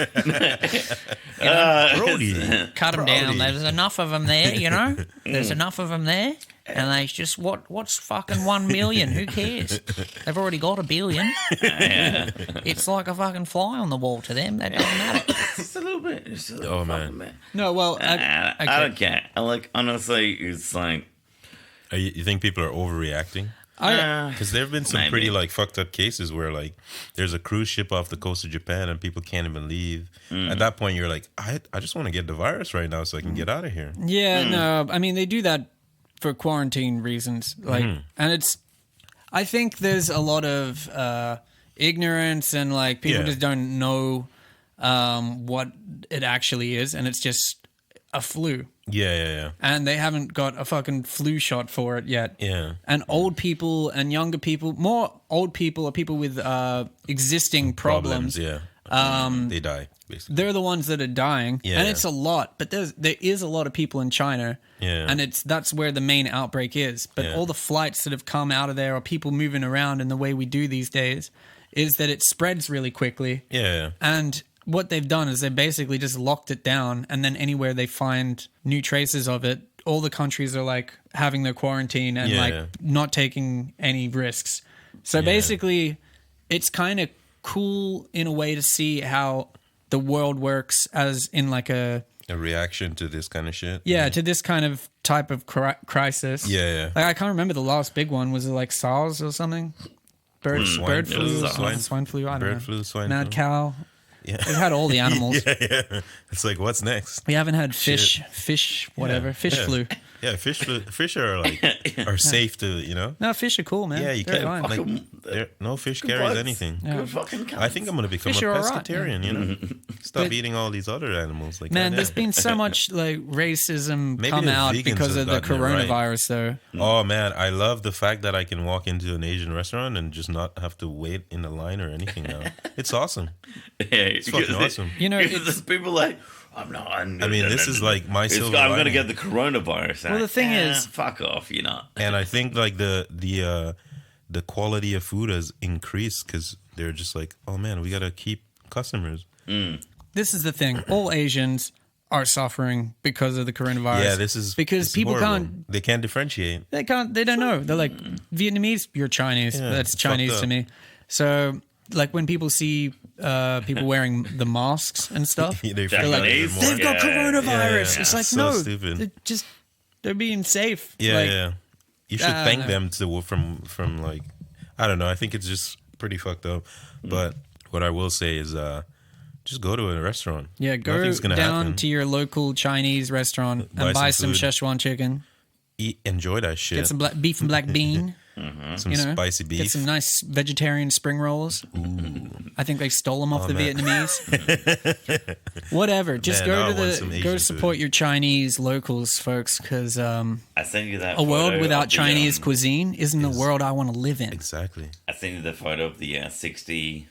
Cut them down. There's enough of them there, you know? There's enough of them there. And they just, what's fucking 1 million? Who cares? They've already got 1 billion. It's like a fucking fly on the wall to them. That doesn't matter. Just a little bit. Oh, man. No, well, I don't care. Like, honestly, it's like... You think people are overreacting? Because there have been some pretty like fucked up cases where like there's a cruise ship off the coast of Japan and people can't even leave. At that point, you're like, I just want to get the virus right now so I can get out of here. Yeah, no, I mean they do that for quarantine reasons, like, and I think there's a lot of ignorance and like people just don't know what it actually is, and it's just a flu. Yeah. And they haven't got a fucking flu shot for it yet. Yeah. And old people and younger people, more old people or people with existing problems They die basically. they're the ones that are dying, Yeah. and it's a lot. But there is a lot of people in China, Yeah. and that's where the main outbreak is. But Yeah. all the flights that have come out of there, or people moving around in the way we do these days, is that it spreads really quickly. Yeah. And what they've done is they basically just locked it down, and then anywhere they find new traces of it, all the countries are like having their quarantine and Yeah. like not taking any risks. So basically, it's kind of cool in a way to see how the world works as in like a reaction to this kind of shit. to this kind of type of crisis. Yeah. Like I can't remember the last big one. Was it like SARS or something? Bird Swine flu, flu, swine flu. I don't bird know. flu, swine Mad flu. cow. Yeah. We've had all the animals. Yeah. It's like, what's next? We haven't had fish, Yeah. fish Yeah. flu. Yeah, fish are like are safe to, you know. No, fish are cool, man. Yeah, you They're can't fine. like no fish Good carries blokes. anything. Good fucking I think I'm gonna become Fish a are all right, pescatarian. You know, stop But- eating all these other animals. Like, Man, goddamn. there's been so much like racism Maybe come the out vegans because have of the gotten it right. coronavirus, though. Oh man, I love the fact that I can walk into an Asian restaurant and just not have to wait in a line or anything now. It's awesome. Yeah, It's fucking awesome. You know, because there's people like, I'm not. I mean, this is like my silver I'm going to lining. get the coronavirus. Well, the thing is- fuck off. You're not. And I think like the quality of food has increased because they're just like, oh man, we gotta keep customers. This is the thing. All Asians are suffering because of the coronavirus. Yeah, this is because it's people horrible. can't. They can't differentiate. They don't know. They're like Vietnamese. You're Chinese. Yeah, That's it's Chinese fucked to up. me. So like when people see people wearing the masks and stuff, They they're feel like, like Japanese? they're they've more- got Yeah, coronavirus. yeah, It's like, so no, stupid. they're being safe. Yeah, Like, yeah. You should I thank don't them to from like, I don't know. I think it's just pretty fucked up. But what I will say is, just go to a restaurant. Yeah, go Nothing's gonna down happen. to your local Chinese restaurant Buy and buy some some food. Szechuan chicken. Enjoy that shit. Get some beef and black bean. Some You know, spicy beef. Get some nice vegetarian spring rolls. I think they stole them off the man. Vietnamese. Whatever. Just Man, I go to want some go Asian support food. your Chinese locals, folks, because I sent you that. a world photo without of the, Chinese cuisine isn't the world I want to live in. Exactly. I sent you the photo of the 60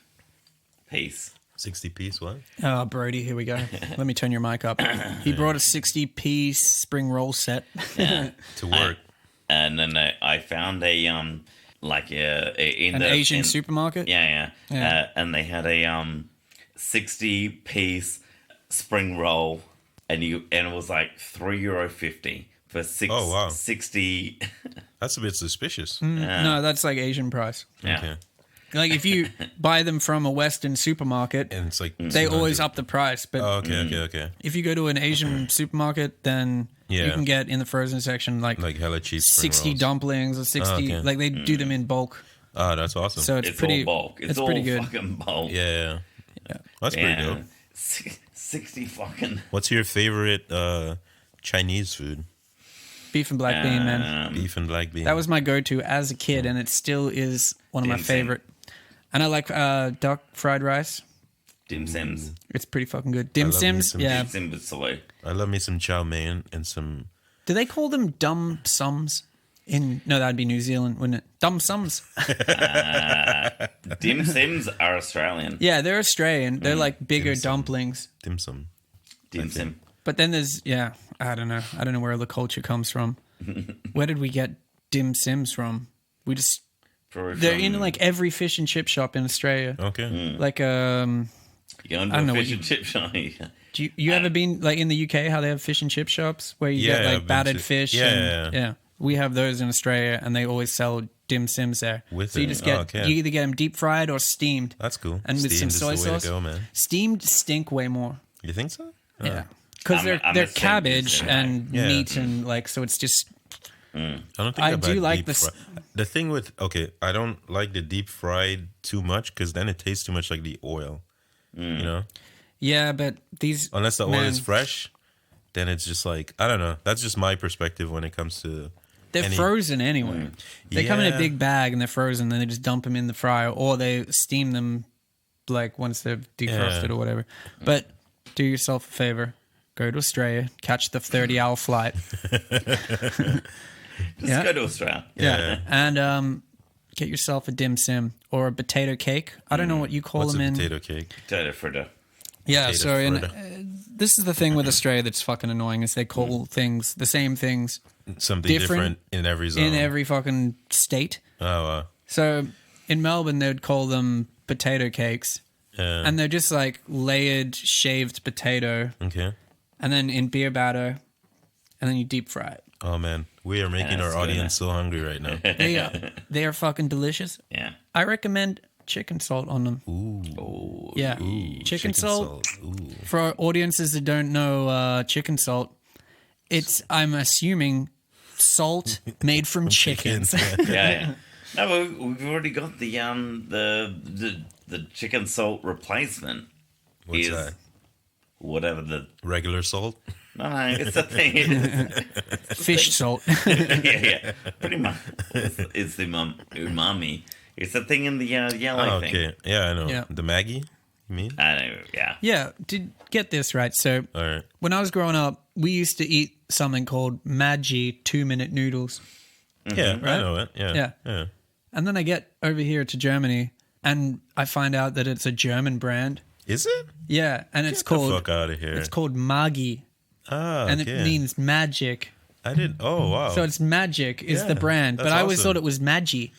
piece. 60 piece what? Oh, Brody, here we go. Let me turn your mic up. He brought a 60-piece spring roll set. To work. And then I found a in An the Asian in- supermarket. Yeah. Yeah. And they had a 60-piece spring roll, and it was like €3.50 for Oh, wow. 60. That's a bit suspicious. No, that's like Asian price. Yeah. Okay. Like if you buy them from a Western supermarket, And it's like they 200. always up the price. But Oh, okay. if you go to an Asian supermarket, then you Yeah. can get in the frozen section like Like hella cheap. spring 60 rolls. dumplings or 60. okay. Like they do them in bulk, Oh, that's awesome. so it's, It's pretty. all bulk. It's all pretty good. fucking bulk. yeah. That's pretty dope. 60 fucking. What's your favorite Chinese food? Beef and black bean, man. Beef and black bean. That was my go-to as a kid, and it still is one of my Dim sum. favorite. And I like duck fried rice. Dim Sims. It's pretty fucking good. Dim love me Sims, some yeah. Dim Sim with soy. I love me some chow mein and some. Do they call them dumb sums? No, that'd be New Zealand, wouldn't it? Dumb sums. Dim Sims are Australian. Yeah, they're Australian. They're like bigger Dim sum. dumplings. Dim sum. Dim Sim. But then there's I don't know. I don't know where the culture comes from. Where did we get dim sims from? We just Probably they're from- in like every fish and chip shop in Australia. Okay. Like You go into I don't a know what fish you- and chip shop. do you ever been like in the UK how they have fish and chip shops where you Yeah, get I've like been battered to- fish Yeah, and yeah. we have those in Australia and they always sell dim sims there. With so you it. just get Oh, okay. you either get them deep fried or steamed. That's cool. And with some Steamed is soy the way sauce. to go, man. Steamed stink way more. You think so? Yeah. Because I'm they're a steamed cabbage guy. and Yeah. meat and like so it's just I don't think I about do like deep this- The thing with I don't like the deep fried too much because then it tastes too much like the oil. You know, yeah, but these unless the oil man, is fresh, then it's just like I don't know. That's just my perspective when it comes to. They're any- frozen anyway. They come in a Yeah. big bag and they're frozen. Then they just dump them in the fryer, or they steam them, like once they're defrosted Yeah. or whatever. But do yourself a favor: go to Australia, catch the 30-hour flight. Just Yeah. go to Australia. Yeah, and get yourself a dim sim or a potato cake. I don't know what you call What's them a in. potato cake? Potato fritter. Yeah, Potato so fritter. this is the thing with Australia that's fucking annoying is they call things the same things Something different in every zone. in every fucking state. Oh, So in Melbourne, they'd call them potato cakes, yeah. and they're just like layered shaved potato, Okay. and then in beer batter, and then you deep fry it. Oh man, we are making that's our good, audience so hungry right now. They are fucking delicious. Yeah. I recommend chicken salt on them. Oh, Yeah, Ooh, chicken salt. Ooh. For our audiences that don't know chicken salt, I'm assuming salt made from chickens. yeah. No, we've already got the chicken salt replacement. What's is that? Whatever the Regular salt? no, it's the thing. Fish salt. yeah, pretty much. It's the umami. It's the thing in the yellow Oh, thing. okay. Yeah, I know. Yeah. The Maggie? You mean? I know. Yeah. Yeah, to get this right. So All right. when I was growing up, we used to eat something called Maggi 2-minute noodles. Yeah, I Right? know it. Yeah. Yeah. And then I get over here to Germany and I find out that it's a German brand. Is it? Yeah, and it's Get the called fuck out of here. it's called Maggi, Ah, and okay. it means magic. I didn't. Oh, wow. So it's magic is Yeah, the brand, but that's I always awesome. thought it was Maggi.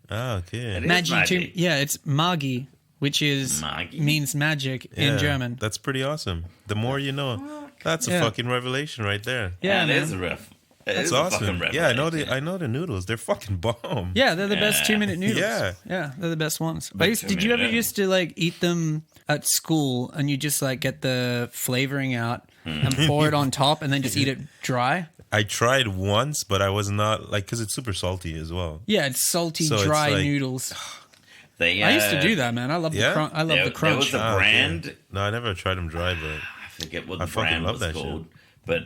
Ah, okay. It is Maggi Maggi. Yeah, it's Maggi, which is Maggi? means magic Yeah, in German. That's pretty awesome. The more you know. That's a Yeah. fucking revelation right there. Yeah, it man. is a ref. It That's is a awesome. fucking Yeah, I know revelation. I know the noodles. They're fucking bomb. Yeah, they're the best 2-minute noodles. Yeah. They're the best ones. Big Did you ever 2-minute used to like eat them at school and you just like get the flavoring out Hmm. and pour it on top and then just eat it dry? I tried once, but I was not like because it's super salty as well. Yeah, it's salty, So it's dry like- noodles. They, I used to do that, man. I love Yeah? the crunch. I love There, the there crunch. was a Ah, okay. brand. No, I never tried them dry, but I forget what I the fucking brand love was that shit. called, but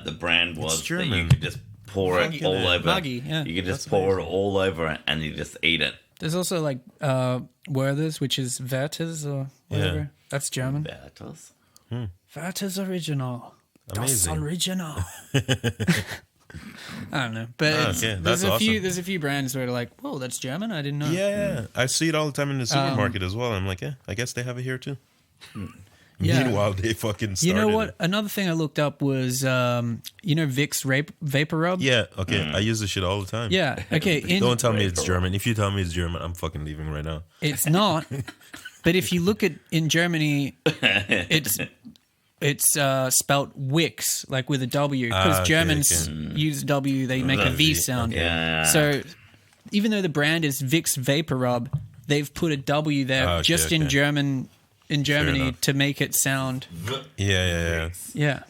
the brand was that you German. could just pour it Maggi, all man. over. Maggi, yeah. You could just That's pour it all over it and you just eat it. There's also like Werther's, which is Werther's or whatever. Yeah. That's German. Bertos. Werther's Original. Das Amazing. Original. I don't know, but okay. there's That's a few. awesome. There's a few brands where they're like, "Whoa, that's German. I didn't know." yeah, I see it all the time in the supermarket as well. I'm like, yeah, I guess they have it here too. Yeah. Meanwhile, they fucking started You know what? it. Another thing I looked up was, Vicks Vapor Rub. Yeah, okay. I use this shit all the time. Yeah. Okay. Don't tell me it's Vapor. German. If you tell me it's German, I'm fucking leaving right now. It's not. But if you look at in Germany, it's spelt Wix, like with a W, because Okay, Germans okay. use W. They make a V V, sound. okay. Yeah. So even though the brand is Vicks Vapor Rub, they've put a W there Okay, just in okay. Germany enough. to make it sound. Yeah. Yeah,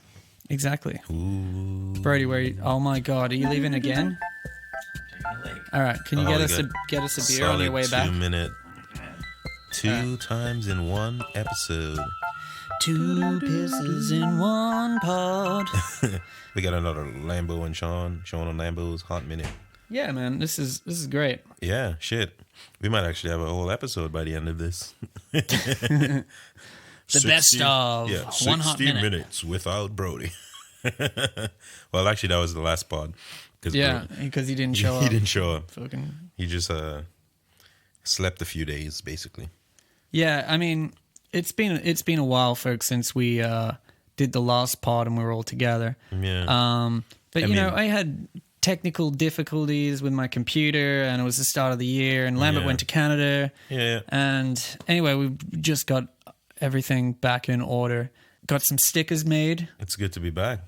exactly. Ooh. Brody, oh my God, are you leaving again? All right, can you Oh, get we us a beer on your way back? 2 minute. Two times in one episode. Two pisses in one pod. We got another Lambo and Sean on Lambo's Hot Minute. Yeah, man, this is great. Yeah, shit. We might actually have a whole episode by the end of this. The best of one hot 60 minute. minutes without Brody. Well, actually, that was the last pod. 'Cause Yeah, because he didn't show he up. didn't show up. Fucking. He just slept a few days, basically. Yeah, I mean, it's been a while, folks, since we did the last pod and we were all together. Yeah. But I you know, mean- I had technical difficulties with my computer, and it was the start of the year, and Lambert Yeah. went to Canada. Yeah. And anyway, we just got everything back in order. Got some stickers made. It's good to be back.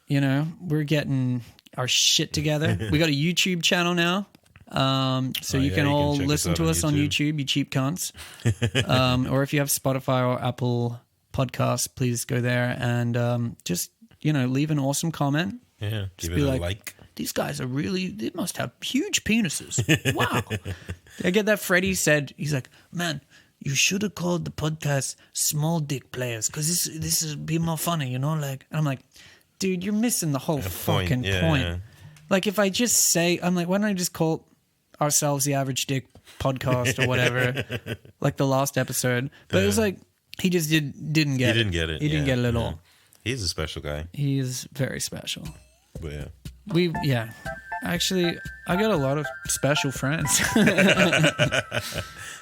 You know, we're getting our shit together. We got a YouTube channel now. So you yeah, can you can all check us listen out to on us on YouTube. YouTube, you cheap cunts. Or if you have Spotify or Apple Podcasts, please go there and just, you know, leave an awesome comment. Yeah. Give be it a like- like. These guys are they must have huge penises. Wow. I get that Freddie said, he's like, man, you should have called the podcast Small Dick Players because this would be more funny, you know? Like, and I'm like, dude, you're missing the whole fucking yeah, point. yeah. Like, if I just say, I'm like, why don't I just call ourselves the Average Dick Podcast or whatever, like the last episode? But it was like, he just didn't get it. He didn't get it. He didn't yeah, get it at yeah. all. He's a special guy. He is very special. But yeah. Yeah. Actually, I got a lot of special friends.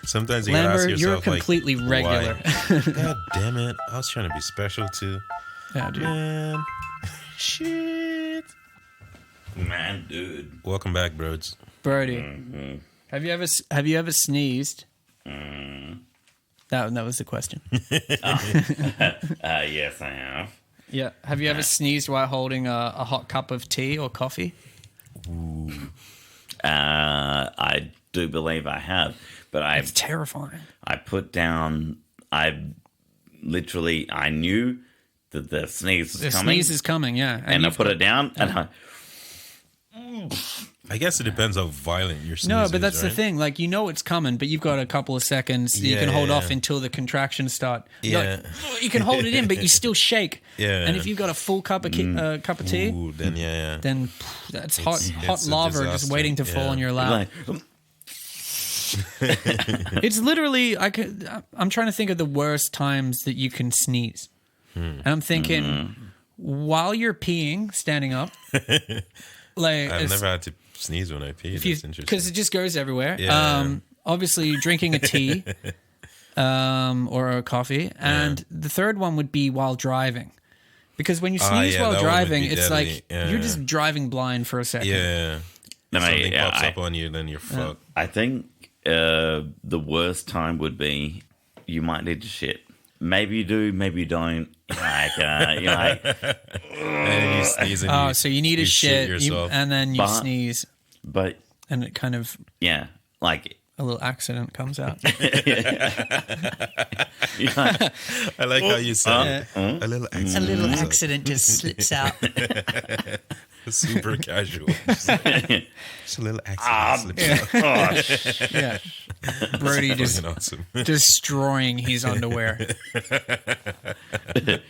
Sometimes you gotta ask Lambert, yourself, you're completely like, regular. why? God damn it! I was trying to be special too. Yeah, dude. Man, shit. Man, dude. Welcome back, bros. Brody, have you ever sneezed? That was the question. Yes, I have. Yeah. Have you ever sneezed while holding a hot cup of tea or coffee? I do believe I have, but It's terrifying. I put down. I knew that the sneeze was The coming, sneeze is coming, yeah. and I you've put got- it down, and I guess it depends how violent your sneeze No, is, but that's the right? thing. Like, you know it's coming, but you've got a couple of seconds that you Yeah, can hold yeah. off until the contractions start. You're Yeah. like, you can hold it in, but you still shake. Yeah. And if you've got a full cup of cup of tea, Ooh, then yeah. then that's hot it's a lava just disaster. waiting to fall Yeah. on your lap. like, It's literally I'm trying to think of the worst times that you can sneeze. And I'm thinking while you're peeing, standing up, like I've never had to sneeze when I pee. That's interesting. because it just goes everywhere. Yeah. Obviously drinking a tea or a coffee, and the third one would be while driving. Because when you sneeze yeah, while that one would driving, be it's deadly. like Yeah. you're just driving blind for a second. Yeah. No, Something yeah, pops up on you, then you're fucked. I think the worst time would be you might need to shit. Maybe you do, maybe you don't. Like, you're like, And you sneeze and Oh, so you need a shit, yourself. and then you But- sneeze, but and it kind of yeah, like, a little accident comes out. you're like I like how you said it. A little A accident. little accident just slips out. Super casual. Just a little accident. slips out. oh, sh- Yeah. Brody just Fucking awesome. destroying his underwear.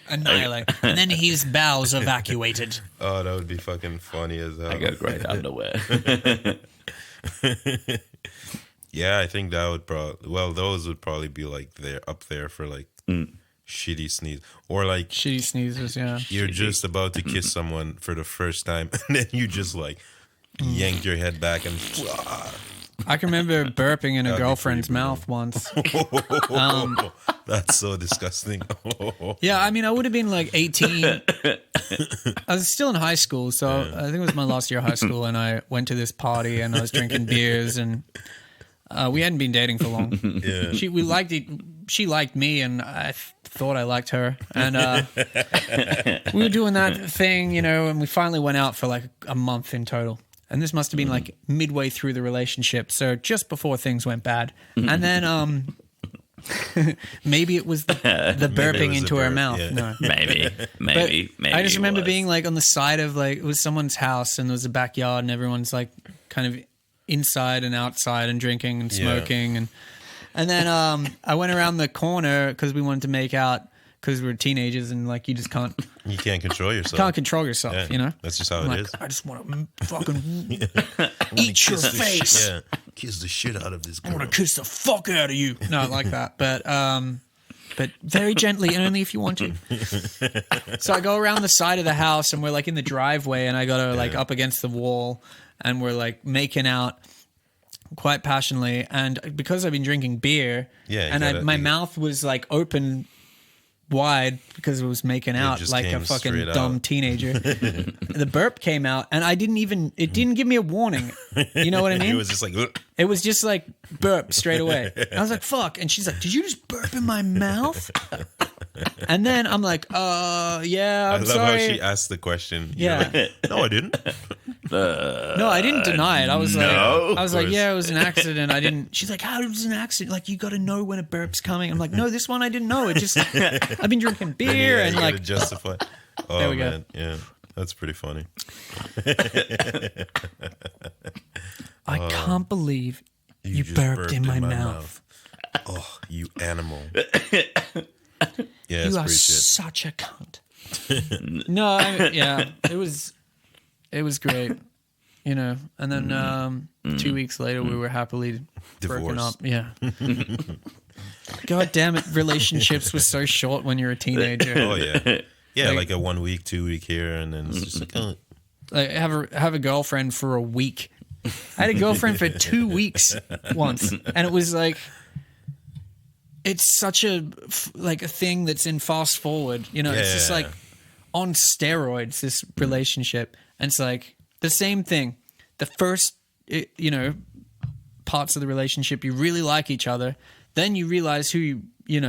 Annihilate. And then his bowels evacuated. Oh, that would be fucking funny as hell. I got great underwear. Yeah, I think that would probably. Well, those would probably be like they're up there for like shitty sneeze, or like Shitty sneezes, yeah. you're just about to kiss someone for the first time, and then you just like yanked your head back and. I can remember burping in a That'd be girlfriend's pretty mouth once. That's so disgusting. Yeah, I mean, I would have been like 18. I was still in high school, so I think it was my last year of high school, and I went to this party, and I was drinking beers, and we hadn't been dating for long. Yeah. She liked me, and I thought I liked her, and we were doing that thing, you know, and we finally went out for like a month in total. And this must have been like midway through the relationship, so just before things went bad. And then maybe it was the burping was into the her burp, mouth. yeah. No. maybe, But I just it remember was. being like on the side of like, it was someone's house, and there was a backyard, and everyone's like kind of inside and outside and drinking and Yeah. smoking. And then I went around the corner because we wanted to make out because we were teenagers, and like you just can't You can't control yourself. control yourself, Yeah, you know? that's just how I'm it like, is. I just want to fucking eat your face. Yeah, kiss the shit out of this I girl. want to kiss the fuck out of you. No, like that. But very gently and only if you want to. So I go around the side of the house, and we're like in the driveway, and I got her like up against the wall, and we're like making out quite passionately. And because I've been drinking beer, Yeah, you and gotta- my you- mouth was like open wide because it was making out just like a came fucking straight dumb out. teenager. The burp came out, and it didn't give me a warning. You know what I mean? It was just like, "Ugh." It was just like burp straight away. I was like, fuck. And she's like, did you just burp in my mouth? And then I'm like, yeah, I I'm love sorry. how she asked the question. You're Yeah. like, no, I didn't. No, I didn't deny it. I was no, like, course. yeah, it was an accident. I didn't. She's like, how was it an accident? Like, you got to know when a burp's coming. I'm like, no, this one I didn't know. It just, I've been drinking beer Yeah, and you like, gotta justify. Oh There we go. man, yeah, that's pretty funny. I can't believe you just burped in my mouth. Oh, you animal. Yeah, that's You are pretty shit. such a cunt. No, yeah, it was great, you know. And then 2 weeks later, we were happily broken up. Divorced. Yeah. God damn it! Relationships were so short when you're a teenager. Oh yeah, yeah, Like- like a 1 week, 2 week here, and then it's just like, oh, like have a girlfriend for a week. I had a girlfriend for 2 weeks once, and it was like, it's such a thing that's in fast forward. You know, it's just like on steroids. This relationship, and it's like the same thing. The first, parts of the relationship, you really like each other. Then you realize who you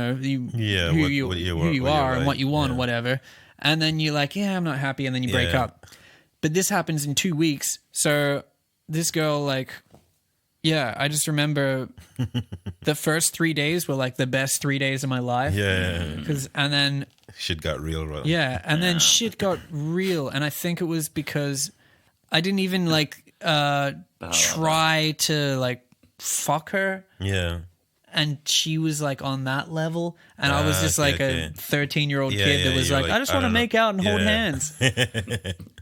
are and what you want, whatever. And then you're like, I'm not happy, and then you break up. But this happens in 2 weeks. So this girl, like, I just remember the first 3 days were like the best 3 days of my life. And then shit got real, right? Then shit got real, and I think it was because I didn't even try to like fuck her. And she was like on that level, and I was just like a 13-year-old kid that was like, I just want to make out and hold hands.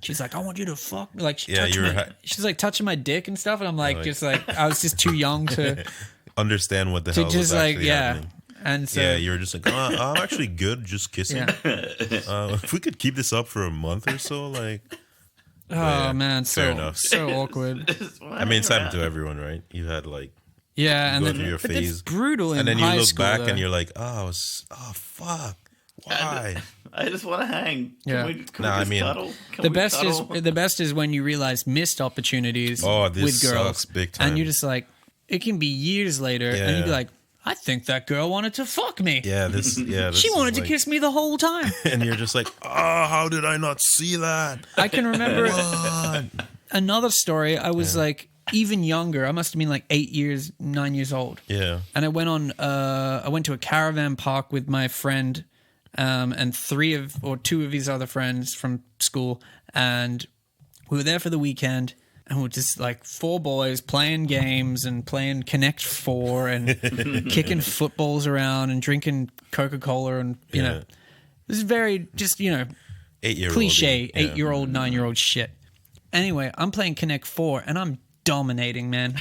She's like, I want you to fuck me. Like, she's like touching my dick and stuff, and I'm like, I was just too young to understand what the hell was actually happening. And so you were just like, I'm actually good just kissing. If we could keep this up for a month or so, like. Oh man, fair enough. So awkward. I mean, it's happened to everyone, right? You've had like. And go then through your phase, it's brutal. And then you look back though. and you're like, oh fuck, why? I just want to hang. Yeah. Can we cuddle? The best is when you realize missed opportunities this with girls, sucks big time. and you're just like, it can be years later, and you'd be like, I think that girl wanted to fuck me. She wanted to kiss me the whole time. And you're just like, how did I not see that? I can remember another story. I was like. Even younger, I must have been like 9 years old. And I went to a caravan park with my friend and two of his other friends from school, and we were there for the weekend, and we were just like 4 boys playing games and playing Connect 4 and kicking footballs around and drinking Coca-Cola, and you know, it was very just 8-year-old cliche 8-year-old 9-year-old shit. Anyway, I'm playing Connect 4 and I'm dominating, man.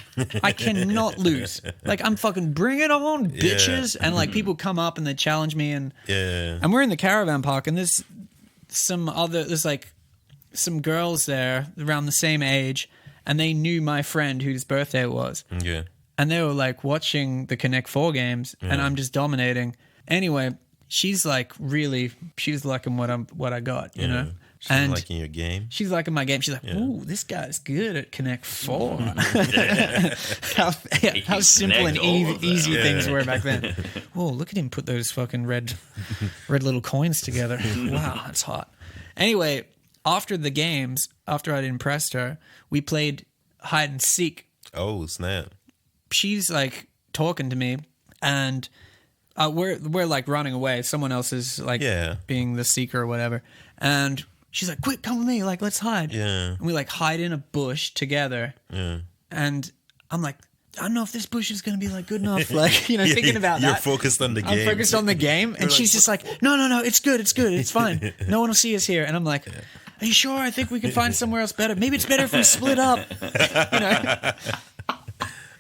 I cannot lose. Like, I'm fucking bring it on, bitches. And like people come up and they challenge me, and we're in the caravan park, and there's like some girls there around the same age, and they knew my friend whose birthday it was. And they were like watching the Connect 4 games, and I'm just dominating. Anyway, she's liking what I got, you know. She's liking your game. She's liking my game. She's like, ooh, this guy's good at Connect 4. how simple and easy things were back then. Whoa, look at him put those fucking red little coins together. Wow, that's hot. Anyway, after the games, after I'd impressed her, we played hide and seek. Oh, snap. She's like talking to me, and we're like running away. Someone else is like being the seeker or whatever. And she's like, quick, come with me. Like, let's hide. And we like hide in a bush together. And I'm like, I don't know if this bush is going to be like good enough. Like, thinking about that. You're focused on the game. I'm focused on the game. And she's just like, no, it's good. It's fine. No one will see us here. And I'm like, are you sure? I think we can find somewhere else better. Maybe it's better if we split up.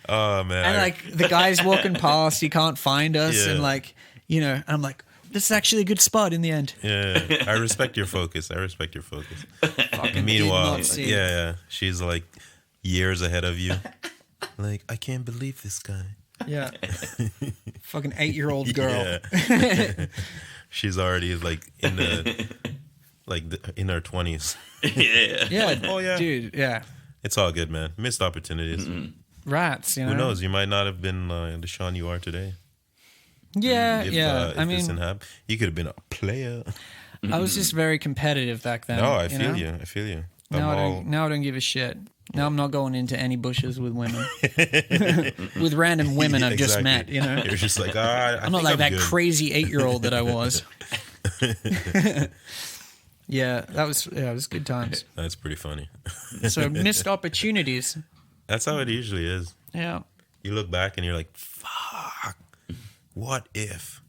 Oh, man. And like the guy's walking past, he can't find us. And like, and I'm like, this is actually a good spot in the end. I respect your focus. Meanwhile, she's like years ahead of you. Like, I can't believe this guy. Fucking 8-year-old girl. She's already like in her 20s. Oh yeah, dude. Yeah. It's all good, man. Missed opportunities. Rats. Who knows? You might not have been the Sean you are today. I mean, you could have been a player. I was just very competitive back then. No, I feel you. Now I don't give a shit. Now I'm not going into any bushes with women. With random women I've just met, You're just like, I'm not like that good. crazy 8-year-old that I was. It was good times. That's pretty funny. So missed opportunities. That's how it usually is. Yeah. You look back and you're like, fuck, what if?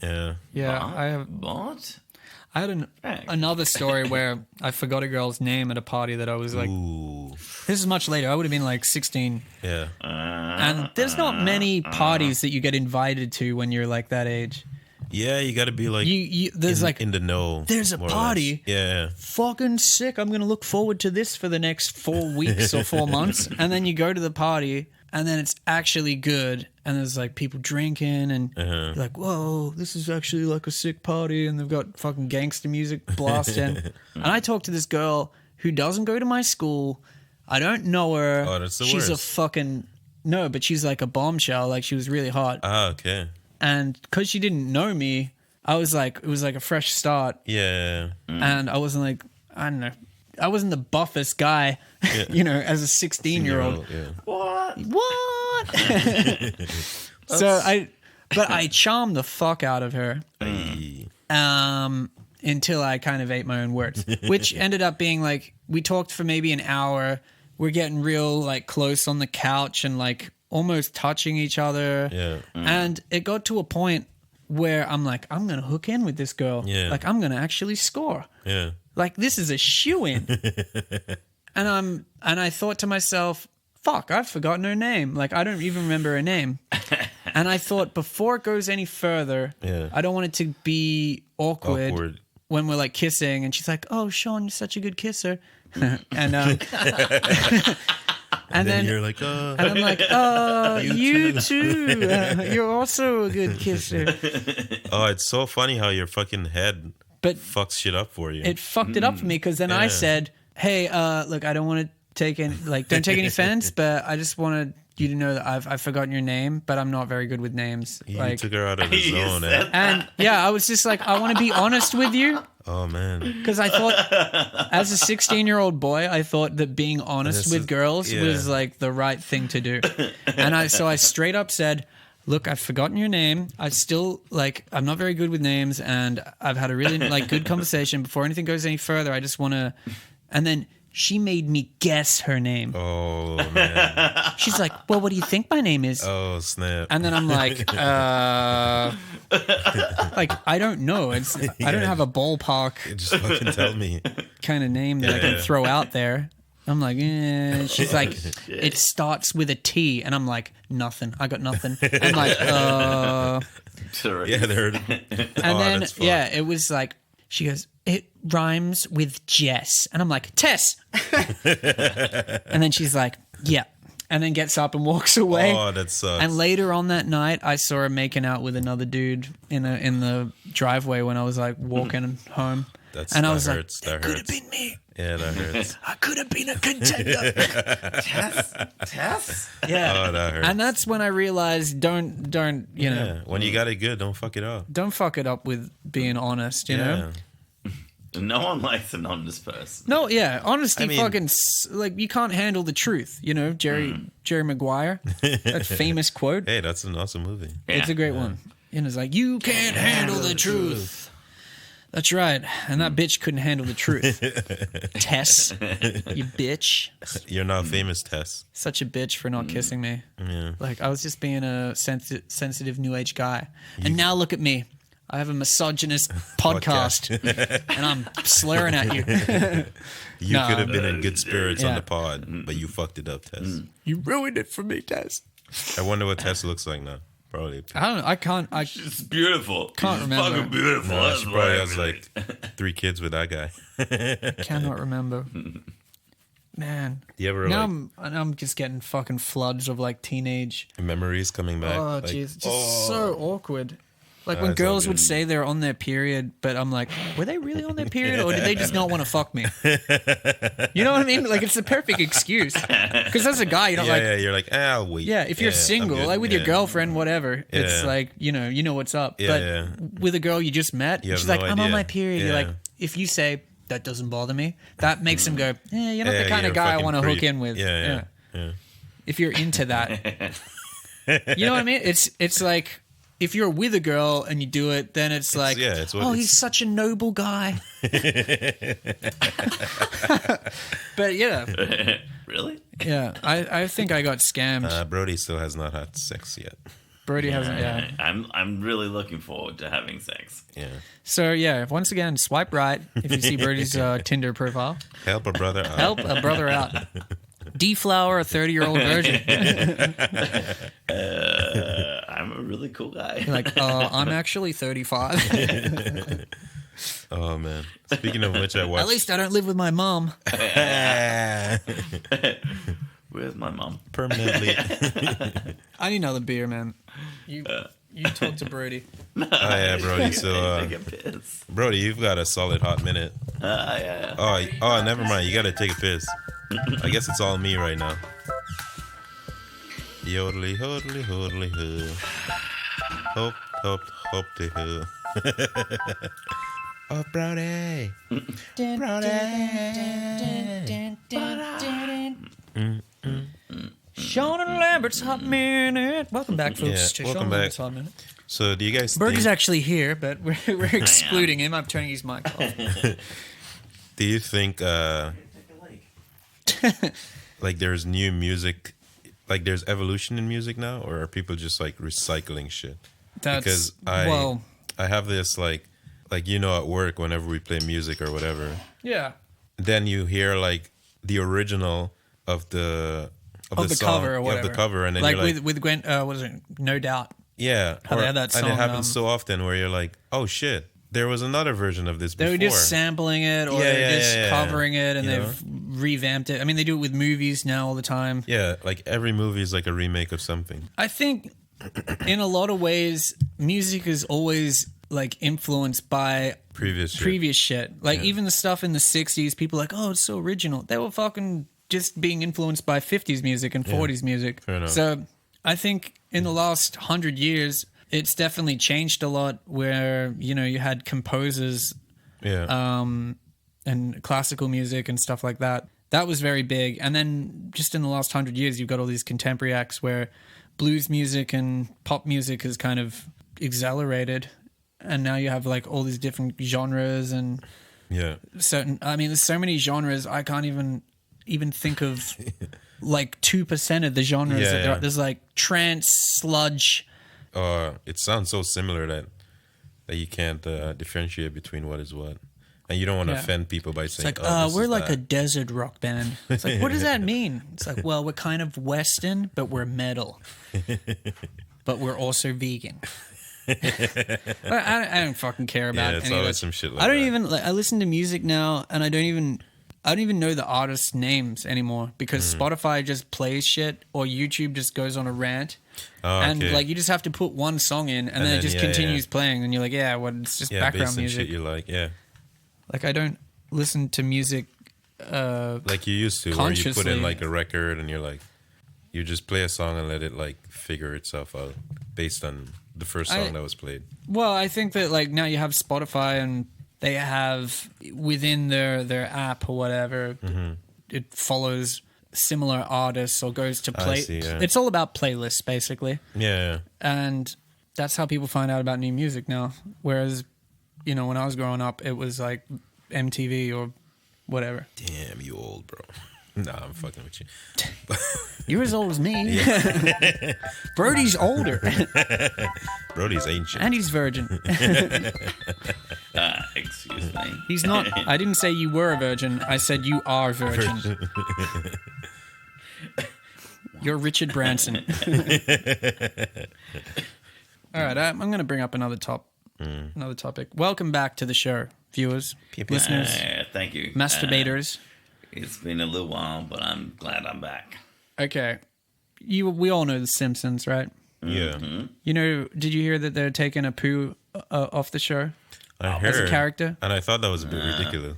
Yeah. Yeah. I had another story where I forgot a girl's name at a party that I was like, this is much later. I would have been like 16. Yeah. And there's not many parties that you get invited to when you're like that age. Yeah, you got to be like there's in the know. there's a more or less. party. Yeah. Fucking sick. I'm going to look forward to this for the next 4 weeks or 4 months. And then you go to the party and then it's actually good. And there's like people drinking and you're like, whoa, this is actually like a sick party. And they've got fucking gangster music blasting. And I talked to this girl who doesn't go to my school. I don't know her. Oh, that's the She's worst. a fucking, no, but she's like a bombshell. Like she was really hot. Ah, okay. And because she didn't know me, I was like, it was like a fresh start. Yeah. And I wasn't like, I don't know, I wasn't the buffest guy, you know, as a 16-year-old. Yeah. What? But I charmed the fuck out of her. Aye. Until I kind of ate my own words, which ended up being like, we talked for maybe an hour. We're getting real like close on the couch and like almost touching each other. Yeah. And it got to a point where I'm like, I'm going to hook in with this girl. Yeah. Like I'm going to actually score. Yeah. Like this is a shoo-in. and I thought to myself, fuck, I've forgotten her name. Like I don't even remember her name. And I thought before it goes any further, Yeah. I don't want it to be awkward when we're like kissing and she's like, oh, Sean, you're such a good kisser. and then you're like, and I'm like, you too. You're also a good kisser. oh, it's so funny how your fucking head But fucks shit up for you. it fucked it up for me because then I Yeah. said, hey, look, I don't want to take any, like, don't take any offense, but I just wanted you to know that I've forgotten your name, but I'm not very good with names. you Like, took her out of the You zone, said eh? and yeah, I was just like, I want to be honest with you. Oh, man. Because I thought, as a 16-year-old boy, I thought that being honest This with is- girls yeah. was like the right thing to do. And I straight up said, look, I've forgotten your name. I still like, I'm not very good with names and I've had a really like good conversation. Before anything goes any further, I just want to, and then she made me guess her name. Oh, man. She's like, well, what do you think my name is? Oh, snap. And then I'm like, like, I don't know. I don't have a ballpark Just fucking tell me. kind of name that I can Yeah. throw out there. I'm like, she's like, it starts with a T, and I'm like, nothing. I got nothing. I'm like, Terrific. Yeah, they're. and then it was like, she goes, it rhymes with Jess, and I'm like, Tess, and then she's like, yeah, and then gets up and walks away. Oh, that sucks. And later on that night, I saw her making out with another dude in the driveway when I was like walking home. That I was hurts. like, That could have hurts. been me. Yeah, that hurts. I could have been a contender. Tess? Yeah. Oh, that hurts. And that's when I realized don't you know, Yeah, when you got it good, don't fuck it up. don't fuck it up with being honest, you know? No one likes an honest person. No, yeah, honesty I mean- fucking like you can't handle the truth, you know, Jerry Maguire. That famous quote. Hey, that's an awesome movie. It's a great one. And it's like, you can't handle the truth. That's right. And that bitch couldn't handle the truth. Tess, you bitch. You're not famous, Tess. Such a bitch for not kissing me. Yeah. Like, I was just being a sensitive new age guy. And now look at me. I have a misogynist podcast. And I'm slurring at you. You No. could have been in good spirits on Yeah. the pod, but you fucked it up, Tess. You ruined it for me, Tess. I wonder what Tess looks like now. Probably. I don't know. I can't. It's beautiful. Can't She's remember. fucking beautiful. No, That's she why probably I has really- like 3 kids with that guy. cannot remember. Man. You ever Now like I'm just getting fucking floods of like teenage. memories coming back? Oh, like, jeez. Just so awkward. Like when That's all girls would good. say they're on their period, but I'm like, were they really on their period or did they just not want to fuck me? You know what I mean? Like it's the perfect excuse. Because as a guy, you're not yeah, like, yeah, you're like, I'll wait. yeah, if you're I'm single, good. like with your Yeah. girlfriend, whatever, it's Yeah. like, you know what's up. Yeah, but yeah. with a girl you just met, You have she's no like, I'm on idea. my period. You're Yeah. like, if you say, that doesn't bother me, that makes them go, you're not the Yeah, kind you're of guy I fucking want to hook creep. in with. Yeah. If you're into that. You know what I mean? It's like, if you're with a girl and you do it, then it's like, yeah, it's what oh, it's- he's such a noble guy. But yeah, Really? yeah, I think I got scammed. Brody still has not had sex yet. Brody hasn't, yeah. I'm really looking forward to having sex. Yeah. So yeah, once again, swipe right if you see Brody's Tinder profile. Help a brother out. Help a brother out. Deflower a 30-year-old virgin. I'm a really cool guy. You're like, I'm actually 35. Oh man. Speaking of which, I watched. At least I don't live with my mom. Where's my mum? Permanently. I need another beer, man. You talk to Brody. Oh yeah, Brody. So, Take a piss. Brody, you've got a solid hot minute. Yeah. Oh, never mind. You got to take a piss. I guess it's all me right now. Yodely, hodely, hodely, hoo. Hop, hop, hop, de hoo. Oh, Brody. Sean and Lambert's Hot Minute. Welcome back, folks. Yeah, to welcome Sean back. Lambert's Hot Minute. So, do you guys Birdie's think, actually here, but we're excluding him. I'm turning his mic off. do you think, like, there's new music, like, there's evolution in music now, or are people just, like, recycling shit? Because I have this, like, you know, at work, whenever we play music or whatever, yeah. then you hear, like, the original of the Of the song, cover or whatever. of the cover, and then like you're like, with Gwen, what is it? No Doubt. yeah, How they had that and it song, happens so often where you're like, oh shit, there was another version of this They before. were just sampling it, or Yeah, they're yeah, just yeah, yeah. covering it, and You they've revamped it. I mean, they do it with movies now all the time. Yeah, like every movie is like a remake of something. I think in a lot of ways, music is always like influenced by Previous shit. Like even the stuff in the 60s, people are like, oh, it's so original. They were fucking just being influenced by 50s music and 40s music. Fair enough. So I think in the last 100 years, it's definitely changed a lot where, you know, you had composers Yeah. and classical music and stuff like that. That was very big. And then just in the last 100 years, you've got all these contemporary acts where blues music and pop music has kind of accelerated. And now you have like all these different genres and yeah. certain, I mean, there's so many genres. I can't even think of like 2% of the genres. Yeah, that there yeah. are. There's like trance, sludge. It sounds so similar that you can't differentiate between what is what. And you don't want to Yeah. offend people by It's saying, like, this we're is like a that. desert rock band. It's like, what does that mean? It's like, well, we're kind of Western, but we're metal. But we're also vegan. I don't fucking care about Yeah, it's any of always that. some shit like I don't that. even like. I listen to music now, and I don't even know the artists' names anymore because Spotify just plays shit or YouTube just goes on a rant. Oh, And okay. like you just have to put one song in, and then it then, just yeah, continues yeah. playing, and you're like, yeah, well, it's just yeah, background based on music. shit you like, yeah. Like I don't listen to music. Like you used to, where you put Consciously. in like a record and you're like, you just play a song and let it like figure itself out based on the first song that was played. Well, I think that like now you have Spotify and they have within their app or whatever, it follows similar artists or goes to play. see, yeah. It's all about playlists basically, Yeah, and that's how people find out about new music now. Whereas, you know, when I was growing up, it was like MTV or whatever. damn, you old, bro. Nah, I'm fucking with you. You're as old as me. Brody's older Brody's ancient. and he's virgin. Excuse me. He's not. I didn't say you were a virgin. I said you are virgin. You're Richard Branson. All right, I'm going to bring up another topic. Welcome back to the show, viewers, listeners, Thank you. masturbators. It's been a little while, but I'm glad I'm back. Okay, we all know The Simpsons, right? Yeah. You know, did you hear that they're taking a poo off the show? I heard. As a character? And I thought that was a bit ridiculous.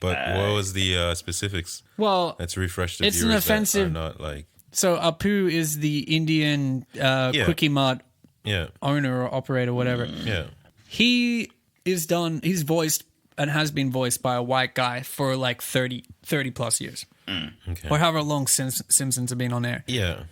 But what was the specifics? Well, Let's refresh the it's an viewers offensive- that are not like, so Apu is the Indian Quickie Mart yeah, owner or operator, whatever. yeah. He's voiced and has been voiced by a white guy for like 30 plus years. Okay. Or however long Simpsons have been on air. Yeah.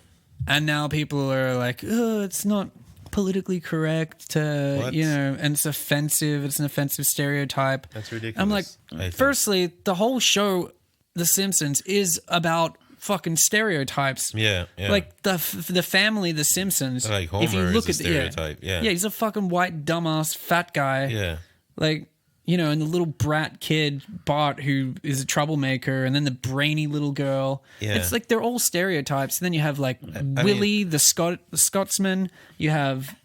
And now people are like, oh, it's not politically correct to, What? you know, and it's offensive. It's an offensive stereotype. That's ridiculous. I'm like, I think. firstly, the whole show, The Simpsons, is about fucking stereotypes. Yeah, yeah. Like the family, The Simpsons. Like Homer is a the- stereotype, yeah. Yeah, he's a fucking white, dumbass, fat guy. yeah. Like, you know, and the little brat kid Bart who is a troublemaker, and then the brainy little girl. Yeah. It's like they're all stereotypes. And then you have like Willie, the Scotsman. You have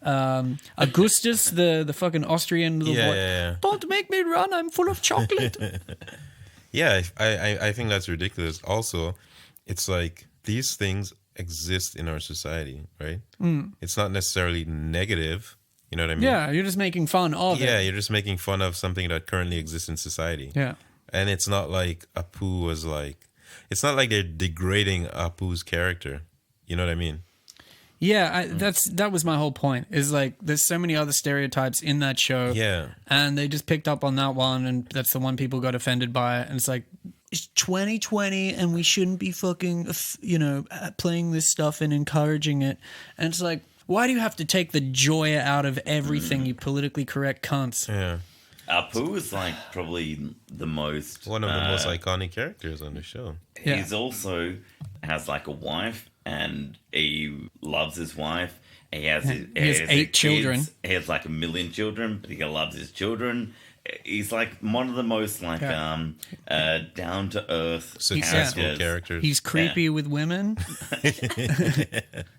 Augustus, the fucking Austrian little boy. Yeah. Don't make me run! I'm full of chocolate. Yeah, I think that's ridiculous. Also, it's like these things exist in our society, right? It's not necessarily negative. You know what I mean? Yeah, you're just making fun of Yeah, it. you're just making fun of something that currently exists in society. Yeah. And it's not like Apu was like, it's not like they're degrading Apu's character. You know what I mean? Yeah, that was my whole point. Is like there's so many other stereotypes in that show. Yeah. And they just picked up on that one, and that's the one people got offended by. And it's like, it's 2020, and we shouldn't be fucking, you know, playing this stuff and encouraging it. And it's like, why do you have to take the joy out of everything, you politically correct cunts? Yeah. Apu is like probably the most One of the most iconic characters on the show. Yeah. He's also has like a wife, and he loves his wife. He has He has 8 children. He has like 1 million children, but he loves his children. He's like one of the most like down to earth Successful characters. He's creepy with women.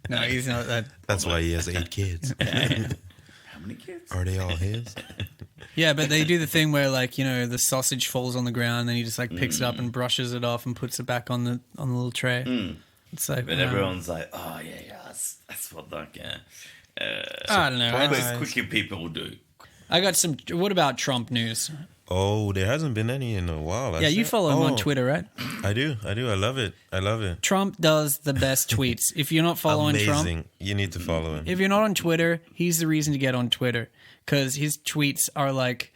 No, he's not that. That's why he has 8 kids. How many kids? Are they all his? Yeah, but they do the thing where, like, you know, the sausage falls on the ground, then he just like picks it up and brushes it off and puts it back on the little tray. It's like, But everyone's like, oh yeah, that's what like I don't know. quicker people do. I got some. What about Trump news? Oh, there hasn't been any in a while. Yeah, you follow him on Twitter, right? I do. I love it. Trump does the best tweets. If you're not following Amazing. Trump, You need to follow him. if you're not on Twitter, he's the reason to get on Twitter, because his tweets are like,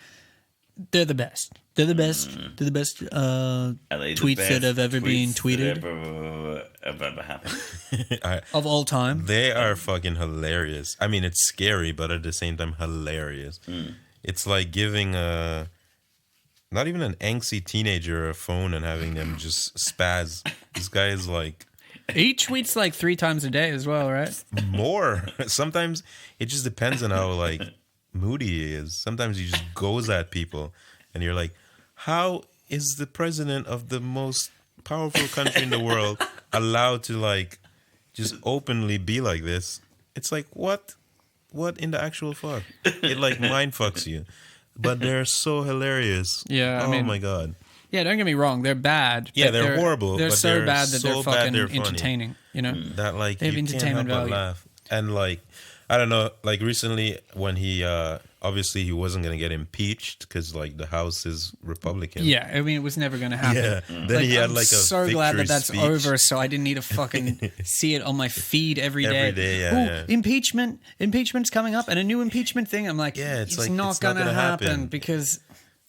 they're the best. They're the best. They're the best Are they the tweets best that have ever been tweets that tweeted ever happened? of all time. They are fucking hilarious. I mean, it's scary, but at the same time, hilarious. It's like giving not even an angsty teenager a phone and having them just spaz. This guy is like He tweets like 3 times a day as well, right? more. Sometimes it just depends on how like moody he is. Sometimes he just goes at people, and you're like, how is the president of the most powerful country in the world allowed to like just openly be like this? It's like, what in the actual fuck? It like mind fucks you. But they're so hilarious. Yeah, I oh mean- my god. Yeah, don't get me wrong, they're bad. Yeah, but they're horrible, They're but so they're bad that so they're bad fucking they're funny. entertaining. You know, That like They have you can't entertainment help but value. laugh. And like, I don't know, like recently when he obviously he wasn't gonna get impeached because like the House is Republican. yeah. I mean, it was never going to happen. Yeah. Then he had I'm like a so glad victory that that's speech. over, so I didn't need to fucking see it on my feed every day. Every day, yeah, Ooh, yeah. impeachment's coming up, and a new impeachment thing. I'm like, Yeah, it's like, not it's not gonna gonna happen happen. because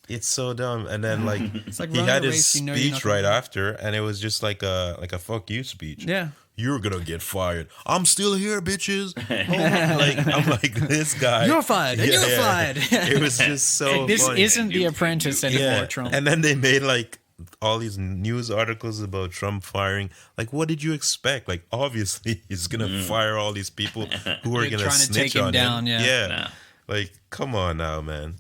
It's so dumb. And then like, like he running had a his race you know you're speech not gonna right win. after, and it was just like a fuck you speech. yeah. You're gonna get fired. I'm still here, bitches. I'm like this guy. You're fired, and Yeah, you're yeah. fired. It was just so This funny. isn't The Apprentice anymore, Trump. And then they made like all these news articles about Trump firing. Like, what did you expect? Like, obviously he's gonna fire all these people who are They're gonna trying to snitch take him on down, him. yeah. Nah. Like, come on now, man.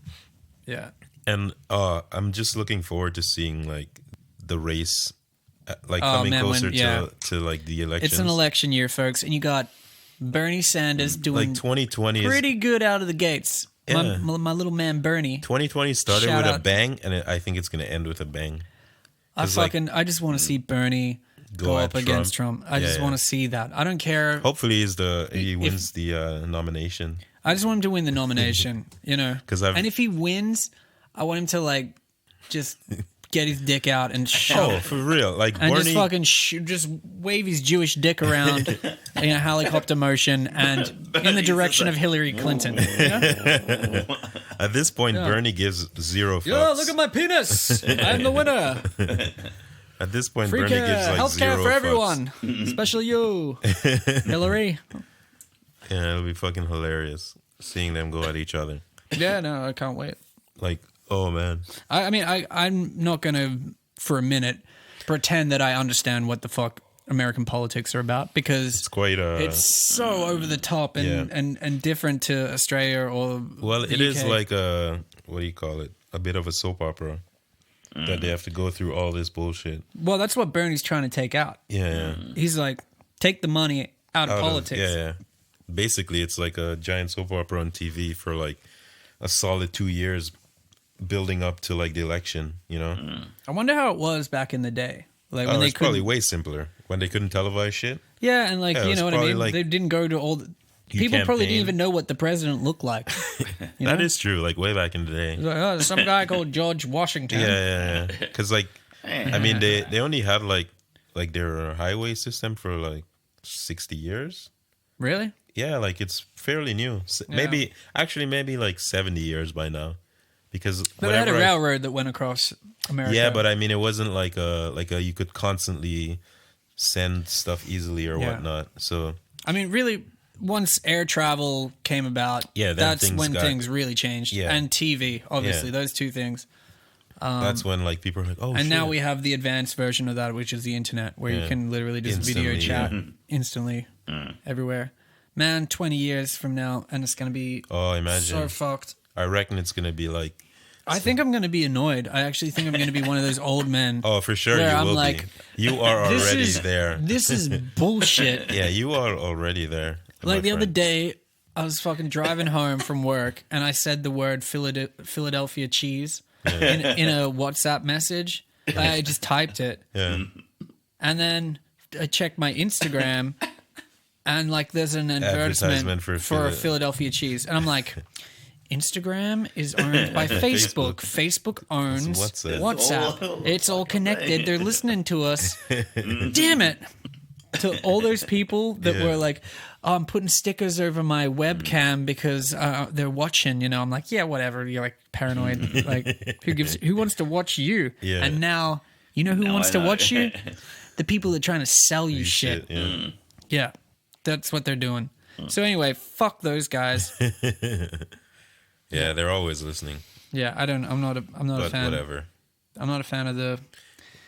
Yeah. And I'm just looking forward to seeing like the race, like Oh, coming man, closer when- yeah. to like the elections. It's an election year, folks, and you got Bernie Sanders doing Like 2020 pretty good out of the gates. Yeah. My little man Bernie. 2020 started Shout with a out. bang, and I think it's gonna end with a bang. It's like- I just want to see Bernie go at up against Trump. I just Yeah, want yeah. to see that. I don't care. Hopefully, he wins the nomination. I just want him to win the nomination, you know. 'Cause I've- and if he wins, I want him to like just get his dick out and shove Oh, it. for real! Like And Bernie, just fucking just wave his Jewish dick around in a helicopter motion and in the direction of Hillary Clinton. You know? at this point, Yeah. Bernie gives zero fucks. Yo, look at my penis! I'm the winner. At this point, Free Bernie care, gives like healthcare zero for fucks. everyone, especially you, Hillary. Yeah, it'll be fucking hilarious seeing them go at each other. Yeah, no, I can't wait. Like, oh man, I mean, I'm not gonna for a minute pretend that I understand what the fuck American politics are about because it's quite it's so over the top and, Yeah. and different to Australia or well, the it is UK. like a what do you call it? a bit of a soap opera that they have to go through all this bullshit. Well, that's what Bernie's trying to take out. Yeah. He's like, take the money out of politics. Yeah. Basically, it's like a giant soap opera on TV for like a solid 2 years building up to like the election, you know? I wonder how it was back in the day. Like It's probably way simpler when they couldn't televise shit. Yeah, and like, Yeah, it you was know what I probably mean? like They didn't go to all the... People probably didn't campaign. even know what the president looked like. You That know? is true, like way back in the day. Like, oh, some guy called George Washington. Yeah. Because like, I mean, they only had like their highway system for like 60 years. Really? Yeah, like it's fairly new. Maybe like 70 years by now. Because But they had a railroad that went across America. Yeah, but I mean, it wasn't like a you could constantly send stuff easily or Yeah. whatnot. So I mean, really, once air travel came about, Yeah, then that's things when got- things really changed. Yeah. And TV, obviously, Yeah. those two things. that's when like people are like, oh, And shit. now we have the advanced version of that, which is the internet, where you Yeah. can literally just video Instantly, chat instantly everywhere. Man, 20 years from now, and it's going to be Oh, imagine. so fucked. I reckon it's gonna be like, I think I'm going to be annoyed. I actually think I'm going to be one of those old men. oh, for sure Where you I'm will like, be. You are This already is- there. This is bullshit. Yeah, you are already there. Like my the other friend. day, I was fucking driving home from work, and I said the word Philadelphia cheese in a WhatsApp message. I just typed it, Yeah. and then I checked my Instagram, and like there's an advertisement for for Philadelphia cheese, and I'm like, Instagram is owned by Facebook. Facebook owns What's it? WhatsApp. It's all connected. They're listening to us. Damn it. To all those people that Yeah. were like, oh, I'm putting stickers over my webcam because they're watching, you know. I'm like, yeah, whatever. You're like paranoid. Like, who wants to watch you? Yeah. And now, you know who Now wants I to know. the you? The people that are trying to sell you shit. Yeah. Yeah. That's what they're doing. So anyway, fuck those guys. Yeah, they're always listening. Yeah, I'm not a But fan. whatever. I'm not a fan of the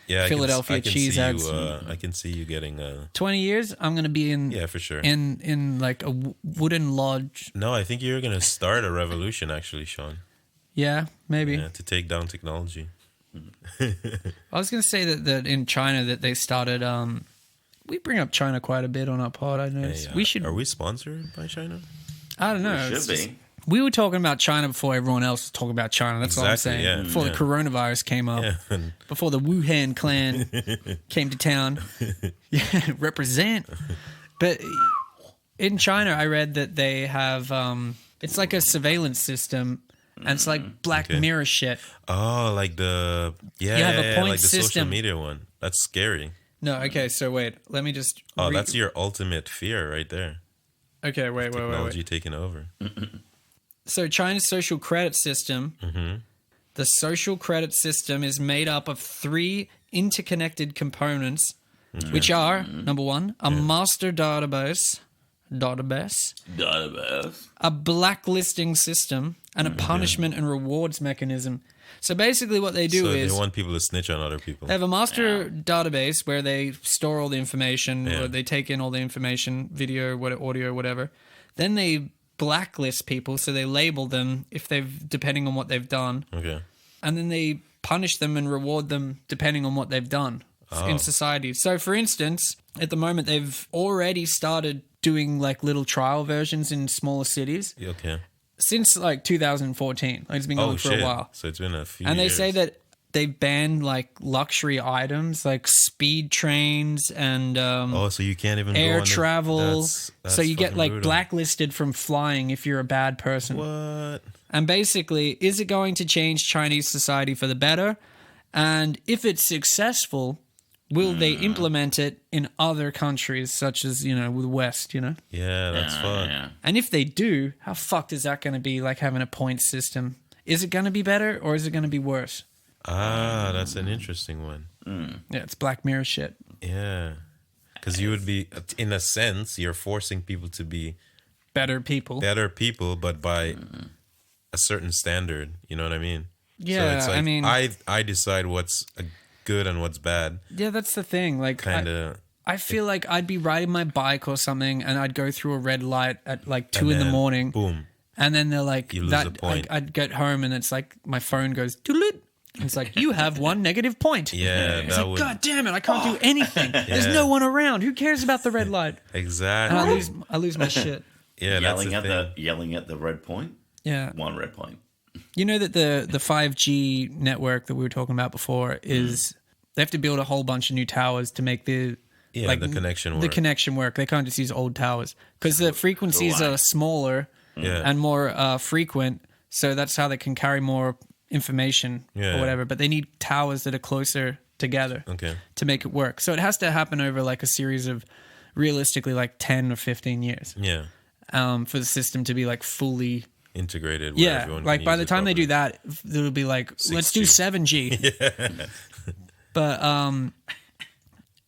Yeah, Philadelphia I can cheese see ads. I can see you getting 20 years. I'm going to be in yeah, for sure. in like a wooden lodge. No, I think you're gonna start a revolution, actually, Sean. Yeah, maybe. Yeah, to take down technology. I was going to say that in China that they started. We bring up China quite a bit on our pod. I noticed. Hey, We should. Are we sponsored by China? I don't know. It it's should just- be. we were talking about China before everyone else was talking about China. That's all I'm Exactly, saying. yeah, Before the yeah. coronavirus came up. Yeah. And Before the Wuhan clan came to town. Yeah, represent. But in China, I read that they have, it's like a surveillance system, and it's like Black Okay. Mirror shit. oh, like the You have a point like the social system. media one. That's scary. No, okay, so wait. Let me just. Oh, that's your ultimate fear right there. Okay, wait. Technology taking over. So China's social credit system, Mm-hmm. the social credit system is made up of 3 interconnected components, which are, number 1, a master database, Database. a blacklisting system, and a punishment and rewards mechanism. So basically what they do So is they want people to snitch on other people. they have a master database where they store all the information, Yeah. or they take in all the information, video, audio, whatever. Then they blacklist people, so they label them if they've, depending on what they've done, Okay. and then they punish them and reward them depending on what they've done in society. So, for instance, at the moment they've already started doing like little trial versions in smaller cities Okay. since like 2014. Like, it's been going Oh for shit. a while. So it's been a few. And they years. say that they banned like luxury items like speed trains and Oh, so you can't even go air on the- travel. That's So you get fucking like brutal. blacklisted from flying if you're a bad person. What? And basically, is it going to change Chinese society for the better? And if it's successful, will they implement it in other countries such as, you know, the West, you know? Yeah, that's fucked. Yeah. And if they do, how fucked is that going to be, like having a point system? Is it going to be better or is it going to be worse? Ah, that's an interesting one. Yeah, it's Black Mirror shit. Yeah. Because you would be, in a sense, you're forcing people to be Better people. better people, but by a certain standard. You know what I mean? Yeah, so it's like, I mean- I decide what's good and what's bad. Yeah, that's the thing. Like, Kind of. I feel like I'd be riding my bike or something and I'd go through a red light at like 2 in the morning. Boom. And then they're like, You lose a point. I'd get home and it's like my phone goes, doodle-it. It's like, you have 1 negative point. Yeah, It's that like, would God damn it, I can't do anything. There's no one around. Who cares about the red light? exactly. And I lose my shit. Yeah, that's the thing. Yelling at the red point. Yeah. 1 red point. You know that the 5G network that we were talking about before is they have to build a whole bunch of new towers to make the the connection work. The connection work. They can't just use old towers because the frequencies are smaller and more frequent. So that's how they can carry more information or whatever. But they need towers that are closer together to make it work. So it has to happen over like a series of realistically like 10 or 15 years. Yeah. For the system to be like fully integrated. Where everyone like can by use the it time they properly. do that, it'll be like, let's do 7G. But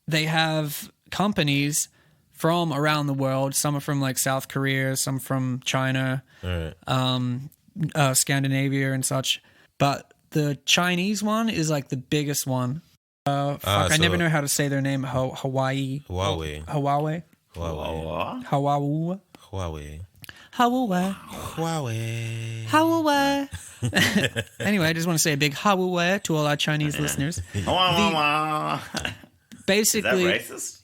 they have companies from around the world. Some are from like South Korea, some from China, All right. Scandinavia and such. But the Chinese one is like the biggest one. I never know how to say their name. Hawaii. Huawei. Hawaii. Huawei. Hawaii. Huawei. Hawaii. Huawei. Hawaii. Anyway, I just want to say a big Hawaii to all our Chinese listeners. Basically, is that racist?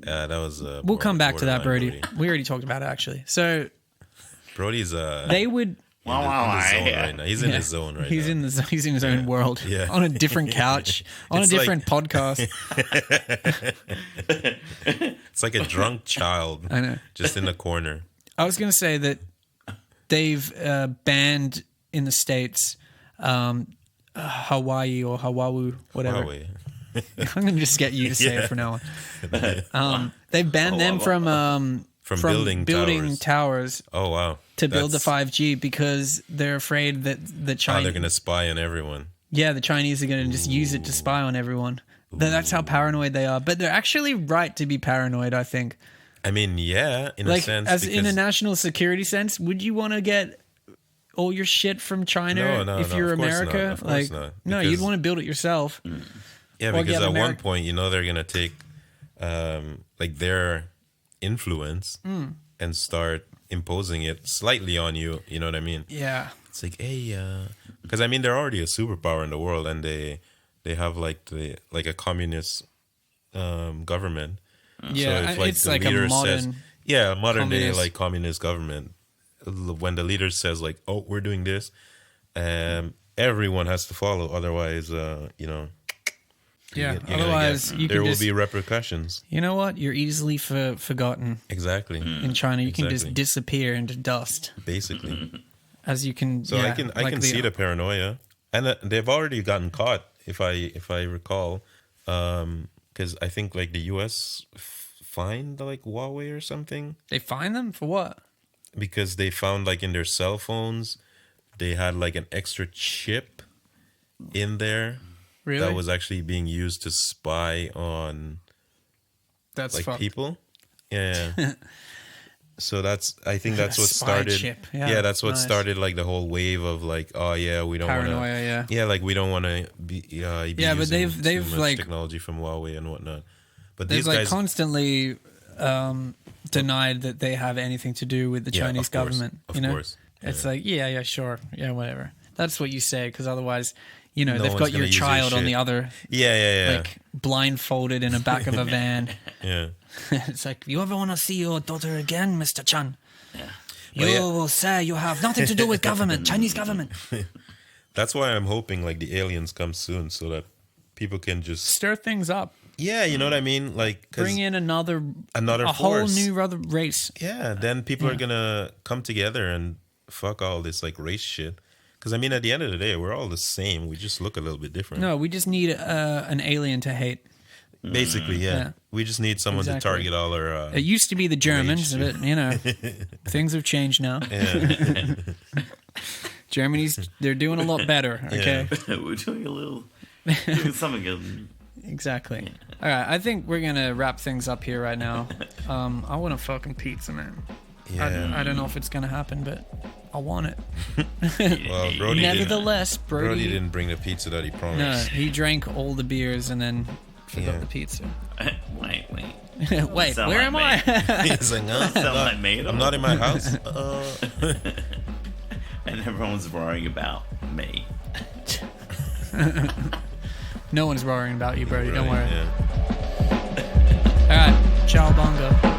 Yeah, that was. We'll come back to that, borderline Brody. We already talked about it actually. So Brody's they would. in the zone right now. He's in his zone right He's now. he's in his own world. Yeah. On a different couch, on a It's different podcast. It's like a drunk child. I know. Just in the corner. I was going to say that they've banned in the States Hawaii or Hawaii, whatever. Huawei. I'm going to just get you to say it from now on. They've banned them from building towers Oh wow. to build the 5G because they're afraid that the Oh, Chinese, they're gonna spy on everyone. the Chinese are going to just use it to spy on everyone. That's how paranoid they are. But they're actually right to be paranoid, I think. I mean, yeah, in a Like, sense. as in a because- national security sense, would you want to get all your shit from China No, if you're of course America? not, of course not, No, you'd because- want to build it yourself. Yeah, Or because get at one Ameri- point, they're gonna take like their influence and start imposing it slightly on you. You know what I mean? Yeah. It's like, hey, because I mean, they're already a superpower in the world, and they have like a communist government. Yeah, if, it's the like a leader modern modern day communist. like communist government. When the leader says like, "Oh, we're doing this," everyone has to follow. Otherwise, Yeah, you're gonna otherwise you there can will just, be repercussions. you know what? You're easily forgotten Exactly, in China. You can just Exactly. disappear into dust, basically. as you can. So I can see the paranoia, and they've already gotten caught. If I recall, because I think like the U.S. fined like Huawei or something They find them for what? because they found like in their cell phones they had like an extra chip in there Really? that was actually being used to spy on That's like fucked. people. Yeah. So I think that's what Spy started. chip. Yeah, Yeah, that's what nice. started like the whole wave of like, oh yeah, we don't want Paranoia, to. yeah. Yeah, like we don't want to be. Yeah, Yeah, but they've much like technology from Huawei and whatnot. But they've these like guys, constantly denied that they have anything to do with the Yeah, Chinese of course, government. of You know, course, it's like yeah, sure, yeah, whatever. That's what you say because otherwise, they've one's got gonna your use your child on shit. the other, yeah, like blindfolded in the back of a van. yeah. It's like, you ever want to see your daughter again, Mr. Chan? You Well, yeah. will say you have nothing to do with government, Chinese government. That's why I'm hoping like the aliens come soon so that people can just. Stir things up. Yeah, you know what I mean. Like 'cause Bring in another another a whole force. new other race. Yeah, then people are gonna come together and fuck all this like race shit. Because I mean, at the end of the day, we're all the same. We just look a little bit different. No, we just need an alien to hate. Basically, yeah. Yeah. We just need someone Exactly. to target all our. It used to be the Germans, Rage. but things have changed now. Yeah. They're doing a lot better. Okay, We're doing something good. exactly. All right, I think we're gonna wrap things up here right now. I want a fucking pizza, man. Yeah. I don't know if it's gonna happen, but I want it. Well, Brody didn't, Nevertheless, Brody didn't bring the pizza that he No, promised. he drank all the beers and then forgot Yeah. the pizza. Wait. Wait, Sound where like am I? He's like, no, Sound like me at I'm all. not in my house. and everyone was worrying about me. No one's worrying about you, Brody. Don't worry. Yeah. All right. Ciao, bongo.